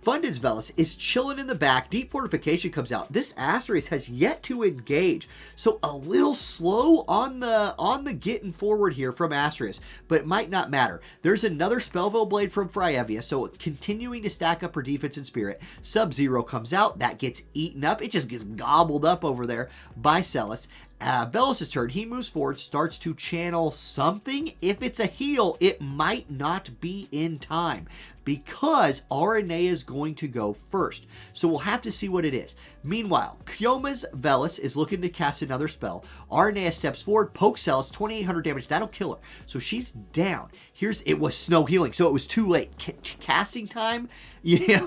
Funded's Velis is chilling in the back. Deep Fortification comes out. This Asterisk has yet to engage, so a little slow on the getting forward here from Asterisk, but it might not matter. There's another Spellville Blade from Fryevia, so continuing to stack up her defense and spirit. Sub-Zero comes out. That gets eaten up. It just gets gobbled up over there by Celis. Velis' turn. He moves forward, starts to channel something. If it's a heal, it might not be in time, because Aranea is going to go first. So we'll have to see what it is. Meanwhile, Kyoma's Velis is looking to cast another spell. Aranea steps forward, pokes Celis, 2800 damage. That'll kill her. So she's down. It was snow healing, so it was too late. Casting time? Yeah,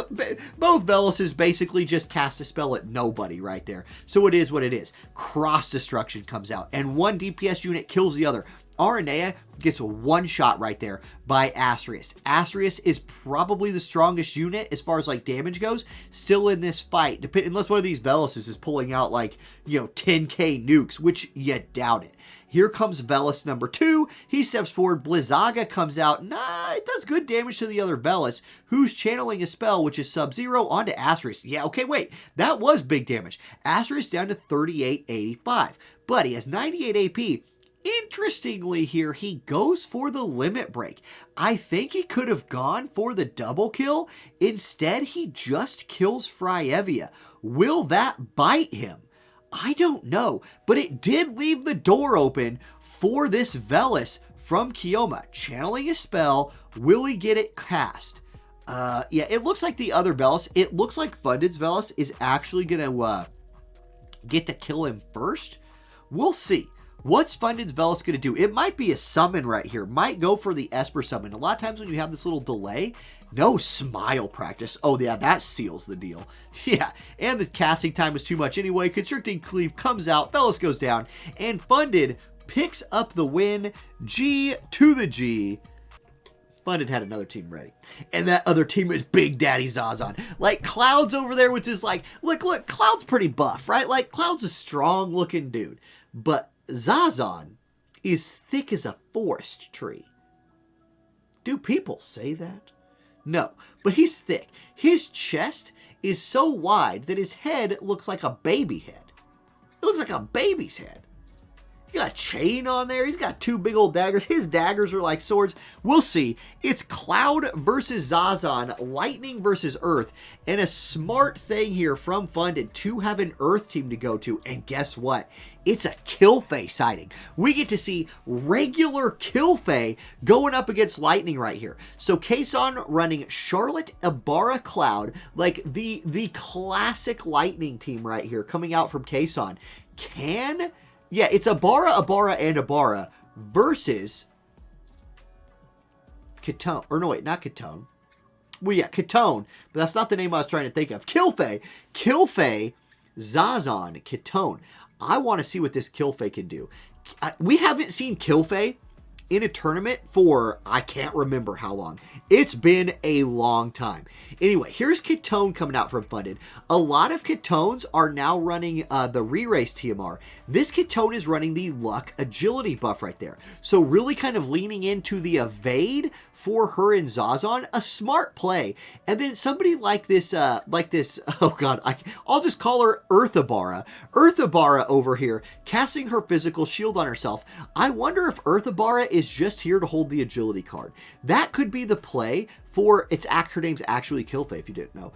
both Velises basically just cast a spell at nobody right there. So it is what it is. Cross Destruction comes out, and one DPS unit kills the other. Aranea gets a one shot right there by Asterisk. Asterisk is probably the strongest unit as far as like damage goes, still in this fight, unless one of these Velises is pulling out like, 10k nukes, which you doubt it. Here comes Velis number 2. He steps forward. Blizzaga comes out. It does good damage to the other Velis, who's channeling a spell, which is Sub-Zero onto Asterisk. Yeah, okay, wait. That was big damage. Asterisk down to 3885. But he has 98 AP. Interestingly here, he goes for the limit break. I think he could have gone for the double kill. Instead, he just kills Fryevia. Will that bite him? I don't know, but it did leave the door open for this Velis from Kyoma. Channeling a spell, will he get it cast? Yeah, it looks like the other Velis. It looks like Funded's Velis is actually going to get to kill him first. We'll see. What's Funded's Velis going to do? It might be a summon right here. Might go for the Esper summon. A lot of times when you have this little delay, no smile practice. Oh, yeah, that seals the deal. Yeah, and the casting time is too much anyway. Constricting Cleave comes out. Velis goes down. And Funded picks up the win. G to the G. Funded had another team ready. And that other team is Big Daddy Zazan. Like, Cloud's over there, which is like, look, Cloud's pretty buff, right? Like, Cloud's a strong-looking dude. But Zazan is thick as a forest tree. Do people say that? No, but he's thick. His chest is so wide that his head looks like a baby head. It looks like a baby's head. He got a chain on there. He's got 2 big old daggers. His daggers are like swords. We'll see. It's Cloud versus Zazan, Lightning versus Earth, and a smart thing here from Funded to have an Earth team to go to. And guess what? It's a Killfay sighting. We get to see regular Killfay going up against Lightning right here. So Kason running Charlotte, Ibarra, Cloud, like the classic Lightning team right here coming out from Kason. Yeah, it's Ibarra, and Ibarra versus Catone. Or no, wait, not Catone. Well, yeah, Catone, but that's not the name I was trying to think of. Killfay, Zazan, Catone. I want to see what this Killfay can do. We haven't seen Killfay in a tournament for I can't remember how long. It's been a long time. Anyway, here's Ketone coming out from Funded. A lot of Ketones are now running the Re-Race TMR. This Ketone is running the Luck Agility buff right there. So really kind of leaning into the Evade for her and Zazan, a smart play. And then somebody like this, oh god, I'll just call her Earthabara. Earthabara over here, casting her physical shield on herself. I wonder if Earthabara is just here to hold the agility card. That could be the play for, her name's actually Kilfei, if you didn't know.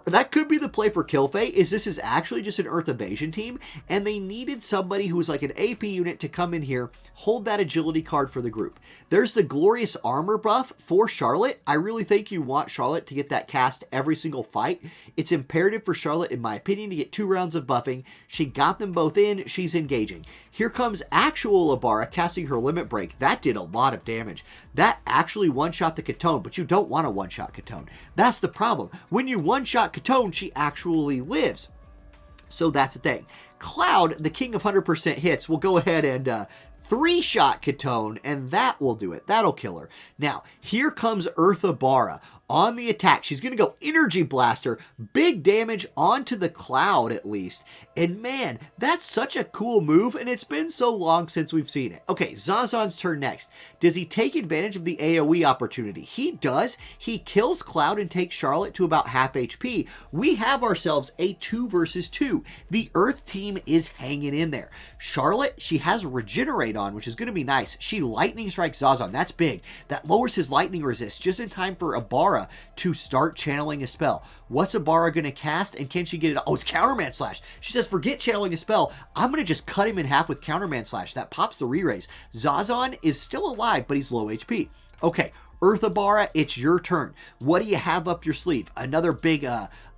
That could be the play for Kilfei, is this is actually just an Earth Evasion team, and they needed somebody who's like an AP unit to come in here, hold that agility card for the group. There's the Glorious Armor buff for Charlotte. I really think you want Charlotte to get that cast every single fight. It's imperative for Charlotte, in my opinion, to get 2 rounds of buffing. She got them both in, she's engaging. Here comes actual Abara casting her Limit Break. That did a lot of damage. That actually one-shot the Ketone, but you don't want a one-shot Ketone. That's the problem. When you one-shot Ketone, she actually lives. So that's the thing. Cloud, the king of 100% hits, will go ahead and 3-shot Ketone, and that will do it. That'll kill her. Now, here comes Earthabara on the attack. She's going to go Energy Blaster, big damage onto the Cloud at least. And man, that's such a cool move, and it's been so long since we've seen it. Okay, Zazan's turn next. Does he take advantage of the AoE opportunity? He does. He kills Cloud and takes Charlotte to about half HP. We have ourselves a 2 versus 2. The Earth team is hanging in there. Charlotte, she has Regenerate on, which is going to be nice. She Lightning Strikes Zazan. That's big. That lowers his lightning resist just in time for Abara to start channeling a spell. What's Abara going to cast, and can she get it? Oh, it's Counterman Slash. She says, forget channeling a spell. I'm going to just cut him in half with Counterman Slash. That pops the re-raise. Zazan is still alive, but he's low HP. Okay, Earthabara, it's your turn. What do you have up your sleeve? Another big,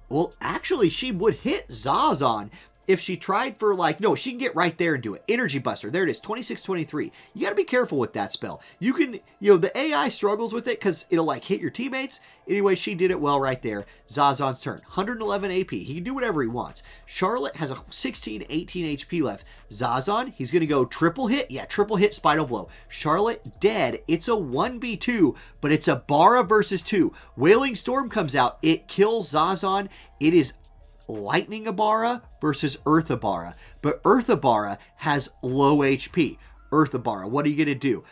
well, actually, she would hit Zazan if she tried for no, she can get right there and do it. Energy Buster, there it is, 26-23. You got to be careful with that spell. You can, the AI struggles with it because it'll hit your teammates. Anyway, she did it well right there. Zazan's turn, 111 AP. He can do whatever he wants. Charlotte has a 16-18 HP left. Zazan, he's going to go triple hit. Yeah, triple hit, Spinal Blow. Charlotte dead. It's a 1v2, but it's a Bara versus 2. Wailing Storm comes out. It kills Zazan. It is Lightning Abara versus Earthabara, but Earthabara has low HP. Earthabara, what are you gonna do?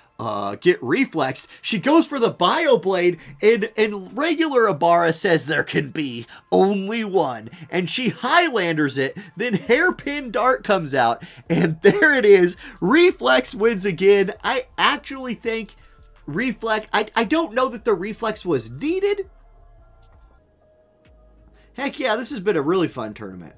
Get reflexed. She goes for the Bio Blade, and regular Abara says there can be only one, and she Highlanders it. Then Hairpin Dart comes out, and there it is. Reflex wins again. I actually think Reflex. I don't know that the Reflex was needed. Heck yeah, this has been a really fun tournament.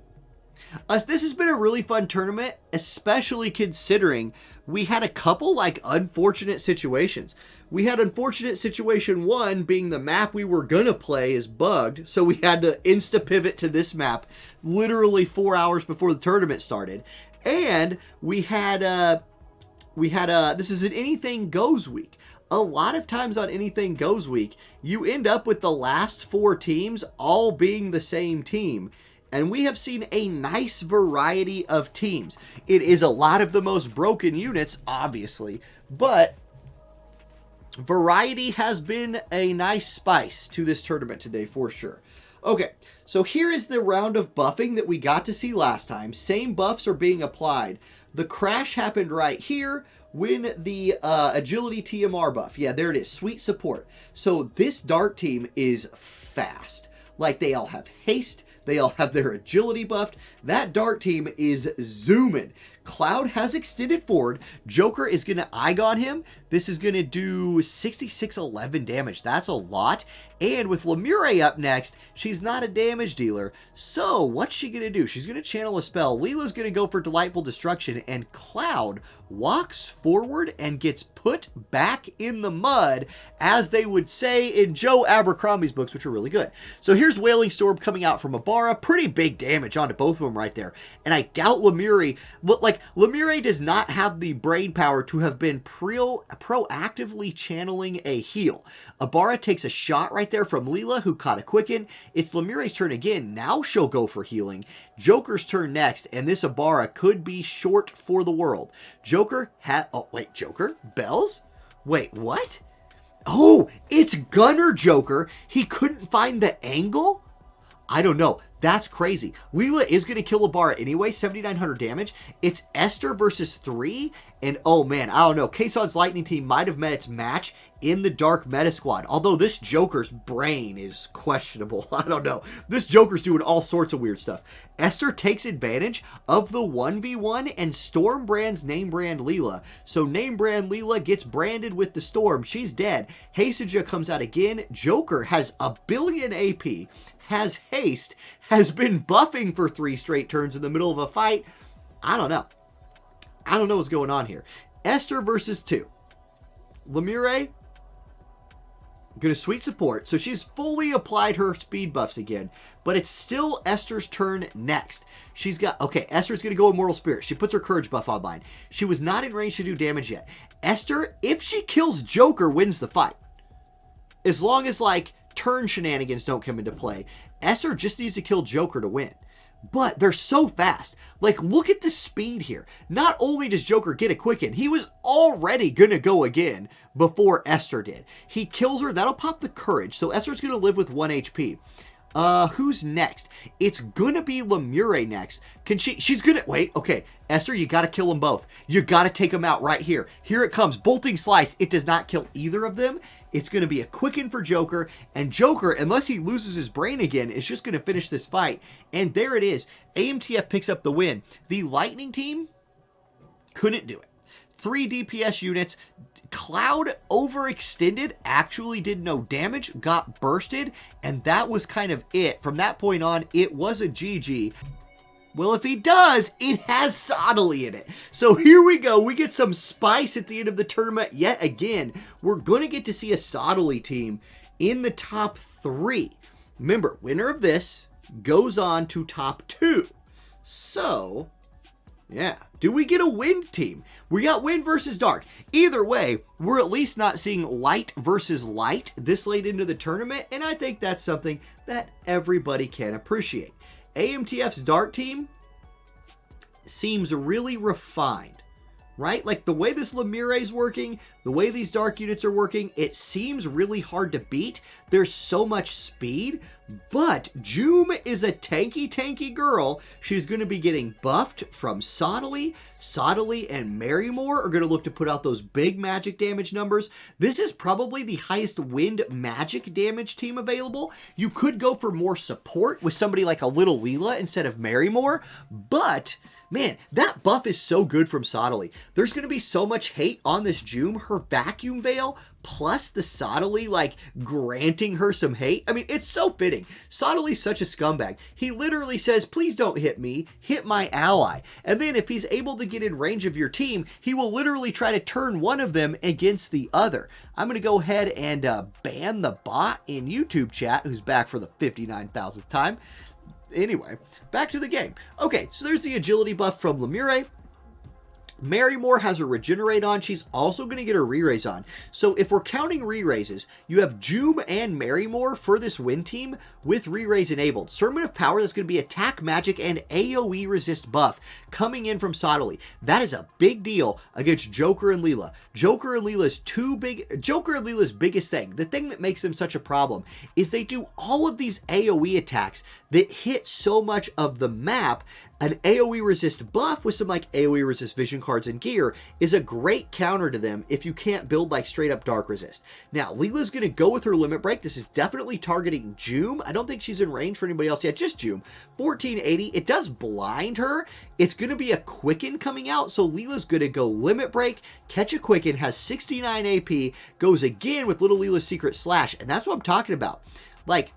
This has been a really fun tournament, especially considering we had a couple unfortunate situations. We had unfortunate situation 1 being the map we were gonna play is bugged, so we had to insta-pivot to this map literally 4 hours before the tournament started. And we had this is an Anything Goes week. A lot of times on Anything Goes week, you end up with the last 4 teams all being the same team. And we have seen a nice variety of teams. It is a lot of the most broken units, obviously, but variety has been a nice spice to this tournament today for sure. Okay, so here is the round of buffing that we got to see last time. Same buffs are being applied. The crash happened right here when the agility TMR buff. Yeah, there it is. Sweet support. So this Dart team is fast. They all have haste. They all have their agility buffed. That Dart team is zooming. Cloud has extended forward. Joker is going to Eygon him. This is going to do 66-11 damage. That's a lot. And with Lemure up next, she's not a damage dealer. So what's she going to do? She's going to channel a spell. Leela's going to go for Delightful Destruction. And Cloud walks forward and gets put back in the mud, as they would say in Joe Abercrombie's books, which are really good. So here's Wailing Storm coming out from Abara. Pretty big damage onto both of them right there. And I doubt Lemure, Lemure does not have the brain power to have been proactively channeling a heal. Abara takes a shot right there from Leela, who caught a quicken. It's Lemure's turn again. Now she'll go for healing. Joker's turn next, and this Abara could be short for the world. Joker Joker? Bells? Wait, what? Oh, it's Gunner Joker. He couldn't find the angle? I don't know. That's crazy. Leela is going to kill a bar anyway, 7,900 damage. It's Esther versus 3, and oh man, I don't know. Kayson's Lightning team might have met its match in the Dark Meta Squad, although this Joker's brain is questionable. I don't know. This Joker's doing all sorts of weird stuff. Esther takes advantage of the 1v1 and Storm brands name brand Leela. So name brand Leela gets branded with the Storm. She's dead. Haseja comes out again. Joker has a billion AP, has haste, has been buffing for 3 straight turns in the middle of a fight. I don't know. I don't know what's going on here. Esther versus 2. Lemure going to sweet support, so she's fully applied her speed buffs again, but it's still Esther's turn next. She's got, okay, Esther's going to go Immortal Spirit. She puts her courage buff online. She was not in range to do damage yet. Esther, if she kills Joker, wins the fight. As long as, like, turn shenanigans don't come into play. Esther just needs to kill Joker to win. But they're so fast. Like, look at the speed here. Not only does Joker get a quicken, he was already gonna go again before Esther did. He kills her, that'll pop the courage, so Esther's gonna live with 1 HP. Who's next? It's gonna be Lemure next. Can she's gonna, wait, okay. Esther, you gotta kill them both. You gotta take them out right here. Here it comes, Bolting Slice. It does not kill either of them. It's gonna be a quicken for Joker, and Joker, unless he loses his brain again, is just gonna finish this fight. And there it is. AMTF picks up the win. The Lightning team couldn't do it. 3 DPS units. Cloud overextended, actually did no damage, got bursted, and that was kind of it. From that point on, it was a GG. Well, if he does, it has Soddily in it. So here we go. We get some spice at the end of the tournament yet again. We're going to get to see a Soddily team in the top 3. Remember, winner of this goes on to top 2. So, yeah. Do we get a wind team? We got wind versus dark. Either way, we're at least not seeing light versus light this late into the tournament, and I think that's something that everybody can appreciate. AMTF's dark team seems really refined, right? Like the way this Lemure is working, the way these dark units are working, it seems really hard to beat. There's so much speed, but Joom is a tanky girl. She's going to be getting buffed from Soddily. Soddily and Marymore are going to look to put out those big magic damage numbers. This is probably the highest wind magic damage team available. You could go for more support with somebody like a little Leela instead of Marymore, but man, that buff is so good from Soddily. There's going to be so much hate on this Joom. Her vacuum veil plus the Soddily, like, granting her some hate. I mean, it's so fitting. Soddily's such a scumbag. He literally says, please don't hit me, hit my ally. And then if he's able to get in range of your team, he will literally try to turn one of them against the other. I'm going to go ahead and ban the bot in YouTube chat, who's back for the 59,000th time. Anyway, back to the game. Okay, so there's the agility buff from Lemure. Marymore has her regenerate on. She's also going to get her re-raise on. So if we're counting re-raises, you have Joom and Marymore for this win team with re-raise enabled. Sermon of Power, that's going to be attack, magic, and AoE resist buff coming in from Soddily. That is a big deal against Joker and Leela. Joker and Leela's biggest thing, the thing that makes them such a problem, is they do all of these AoE attacks that hit so much of the map. An AoE resist buff with some like AoE resist vision cards and gear is a great counter to them if you can't build like straight up dark resist. Now, Leela's going to go with her limit break. This is definitely targeting Joom. I don't think she's in range for anybody else yet, just Joom. 1480, it does blind her. It's going to be a quicken coming out, so Leela's going to go limit break, catch a quicken, has 69 AP, goes again with little Leela's secret slash, and that's what I'm talking about. Like,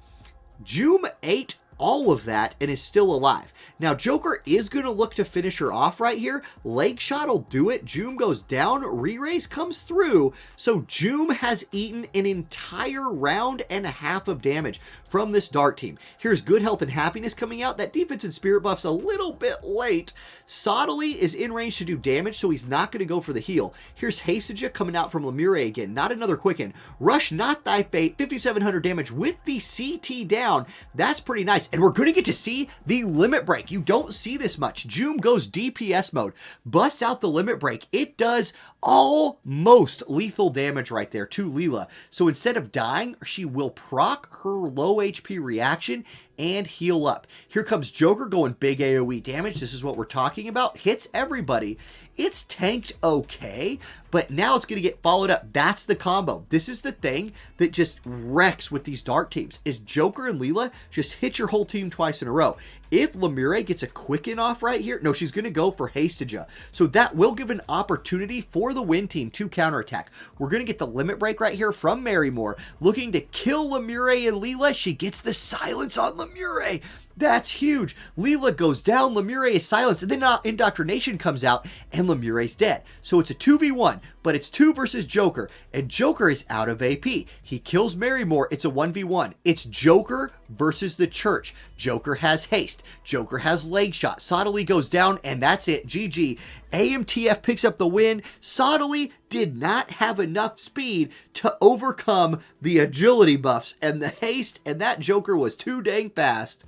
Joom ate all of that and is still alive. Now, Joker is going to look to finish her off right here. Leg shot will do it. Joom goes down. Re-raise comes through. So Joom has eaten an entire round and a half of damage from this dark team. Here's Good Health and Happiness coming out. That defense and spirit buff's a little bit late. Soddily is in range to do damage, so he's not going to go for the heal. Here's Haseja coming out from Lemure again. Not another quicken. Rush Not Thy Fate, 5,700 damage with the CT down. That's pretty nice. Yes, and we're going to get to see the limit break. You don't see this much. Joom goes DPS mode, busts out the limit break. It does almost lethal damage right there to Leela. So instead of dying, she will proc her low HP reaction and heal up. Here comes Joker going big AoE damage. This is what we're talking about. Hits everybody. It's tanked okay, but now it's going to get followed up. That's the combo. This is the thing that just wrecks with these dark teams, is Joker and Leela just hit your whole team twice in a row. If Lemure gets a quicken off right here, no, she's going to go for Hastaja. So that will give an opportunity for the win team to counterattack. We're going to get the limit break right here from Marymore, looking to kill Lemure and Leela. She gets the silence on Lemure. That's huge. Leela goes down, Lemure is silenced, and then Indoctrination comes out, and Lemure's dead. So it's a 2v1, but it's 2 versus Joker, and Joker is out of AP. He kills Marymore, it's a 1v1. It's Joker versus the Church. Joker has haste. Joker has leg shot. Sottily goes down, and that's it. GG. AMTF picks up the win. Sottily did not have enough speed to overcome the agility buffs and the haste, and that Joker was too dang fast.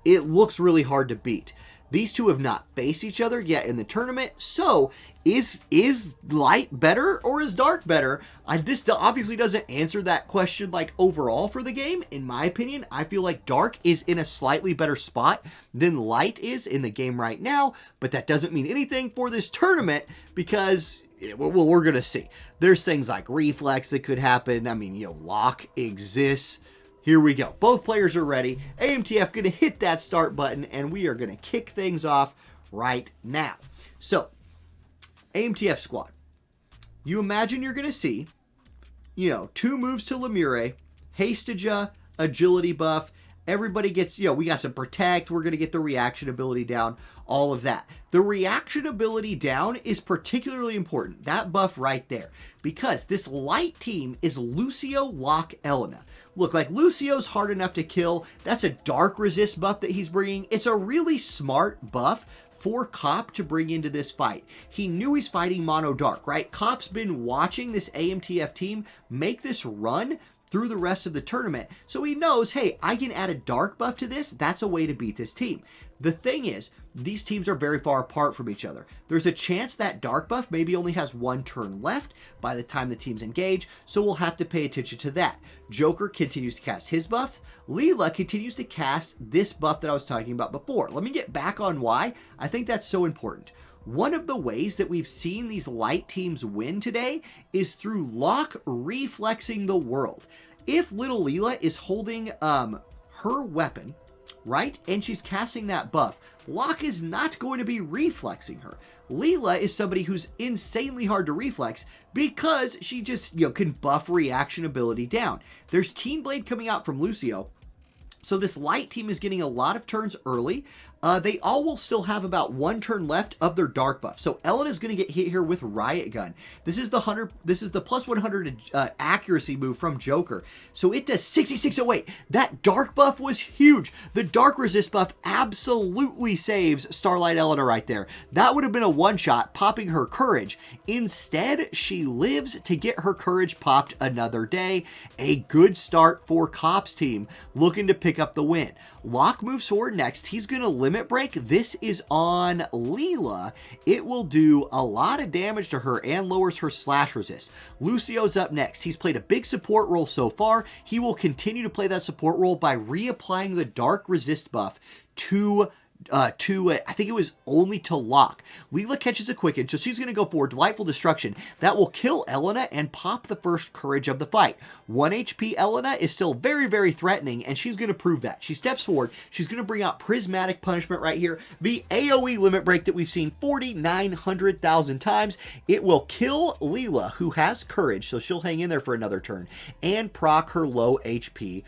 It looks really hard to beat. These two have not faced each other yet in the tournament, so is light better or is dark better? This obviously doesn't answer that question like overall for the game. In my opinion, I feel like dark is in a slightly better spot than light is in the game right now, but that doesn't mean anything for this tournament because, well, we're going to see. There's things like reflex that could happen. I mean, lock exists. Here we go. Both players are ready. AMTF going to hit that start button, and we are going to kick things off right now. So, AMTF squad. You imagine you're going to see, 2 moves to Lemure, Hastaja, agility buff. Everybody gets, we got some protect. We're going to get the reaction ability down, all of that. The reaction ability down is particularly important, that buff right there, because this light team is Lucio, Locke, Elena. Look, like Lucio's hard enough to kill. That's a dark resist buff that he's bringing. It's a really smart buff for Cop to bring into this fight. He knew he's fighting Mono Dark, right? Cop's been watching this AMTF team make this run through the rest of the tournament, so he knows, hey, I can add a dark buff to this. That's a way to beat this team. The thing is, these teams are very far apart from each other. There's a chance that dark buff maybe only has 1 turn left by the time the teams engage, so we'll have to pay attention to that. Joker continues to cast his buffs. Leela continues to cast this buff that I was talking about before. Let me get back on why I think that's so important. One of the ways that we've seen these light teams win today is through Locke reflexing the world. If little Leela is holding her weapon, right, and she's casting that buff, Locke is not going to be reflexing her. Leela is somebody who's insanely hard to reflex because she just, can buff reaction ability down. There's Keen Blade coming out from Lucio. So this light team is getting a lot of turns early. They all will still have about 1 turn left of their dark buff. So Elena's going to get hit here with Riot Gun. This is the plus 100 accuracy move from Joker. So it does 6608. That dark buff was huge. The dark resist buff absolutely saves Starlight Elena right there. That would have been a one-shot, popping her courage. Instead, she lives to get her courage popped another day. A good start for Cop's team, looking to pick up the win. Locke moves forward next. He's going to limit break. This is on Leela. It will do a lot of damage to her and lowers her slash resist. Lucio's up next. He's played a big support role so far. He will continue to play that support role by reapplying the dark resist buff to I think it was only to Locke. Leela catches a quicken, so she's going to go for Delightful Destruction. That will kill Elena and pop the first courage of the fight. 1 HP Elena is still very, very threatening, and she's going to prove that. She steps forward. She's going to bring out Prismatic Punishment right here. The AoE limit break that we've seen 49,000 times. It will kill Leela, who has courage, so she'll hang in there for another turn, and proc her low HP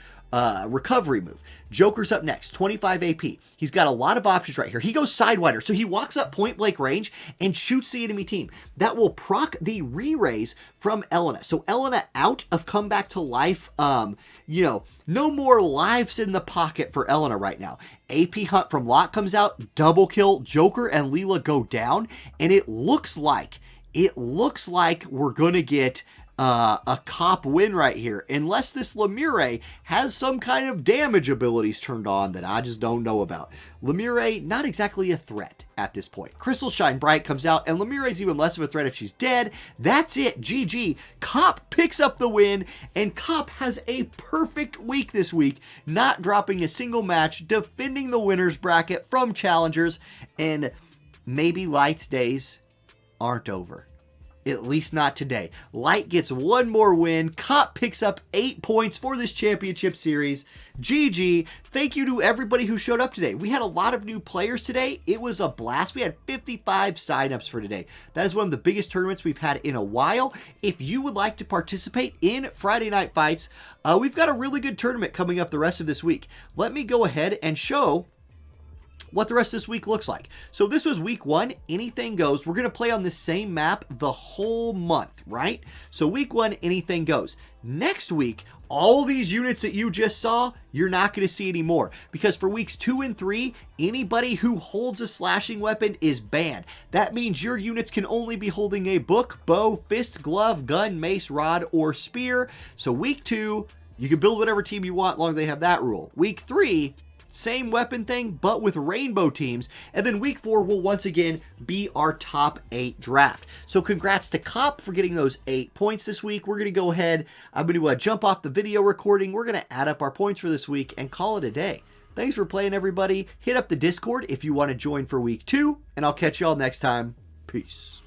recovery move. Joker's up next, 25 AP. He's got a lot of options right here. He goes Sidewinder, so he walks up point blank range and shoots the enemy team. That will proc the re-raise from Elena. So Elena out of come back to life. No more lives in the pocket for Elena right now. AP Hunt from Locke comes out, double kill. Joker and Leela go down, and it looks like we're gonna get a cop win right here, unless this Lemure has some kind of damage abilities turned on that I just don't know about. Lemure, not exactly a threat at this point. Crystal Shine Bright comes out, and Lemure's even less of a threat if she's dead. That's it, GG. Cop picks up the win, and Cop has a perfect week this week, not dropping a single match, defending the winner's bracket from challengers, and maybe Light's days aren't over. At least not today. Light gets one more win. Cop picks up 8 points for this championship series. GG. Thank you to everybody who showed up today. We had a lot of new players today. It was a blast. We had 55 signups for today. That is one of the biggest tournaments we've had in a while. If you would like to participate in Friday Night Fights, we've got a really good tournament coming up the rest of this week. Let me go ahead and show what the rest of this week looks like. So this was week 1, anything goes. We're going to play on the same map the whole month, right? So week 1, anything goes. Next week, all these units that you just saw, you're not going to see anymore, because for weeks 2 and 3, anybody who holds a slashing weapon is banned. That means your units can only be holding a book, bow, fist, glove, gun, mace, rod, or spear. So week 2, you can build whatever team you want as long as they have that rule. Week 3, same weapon thing, but with rainbow teams. And then week 4 will once again be our top 8 draft. So congrats to Cop for getting those 8 points this week. We're going to go ahead. I'm going to jump off the video recording. We're going to add up our points for this week and call it a day. Thanks for playing, everybody. Hit up the Discord if you want to join for week 2. And I'll catch y'all next time. Peace.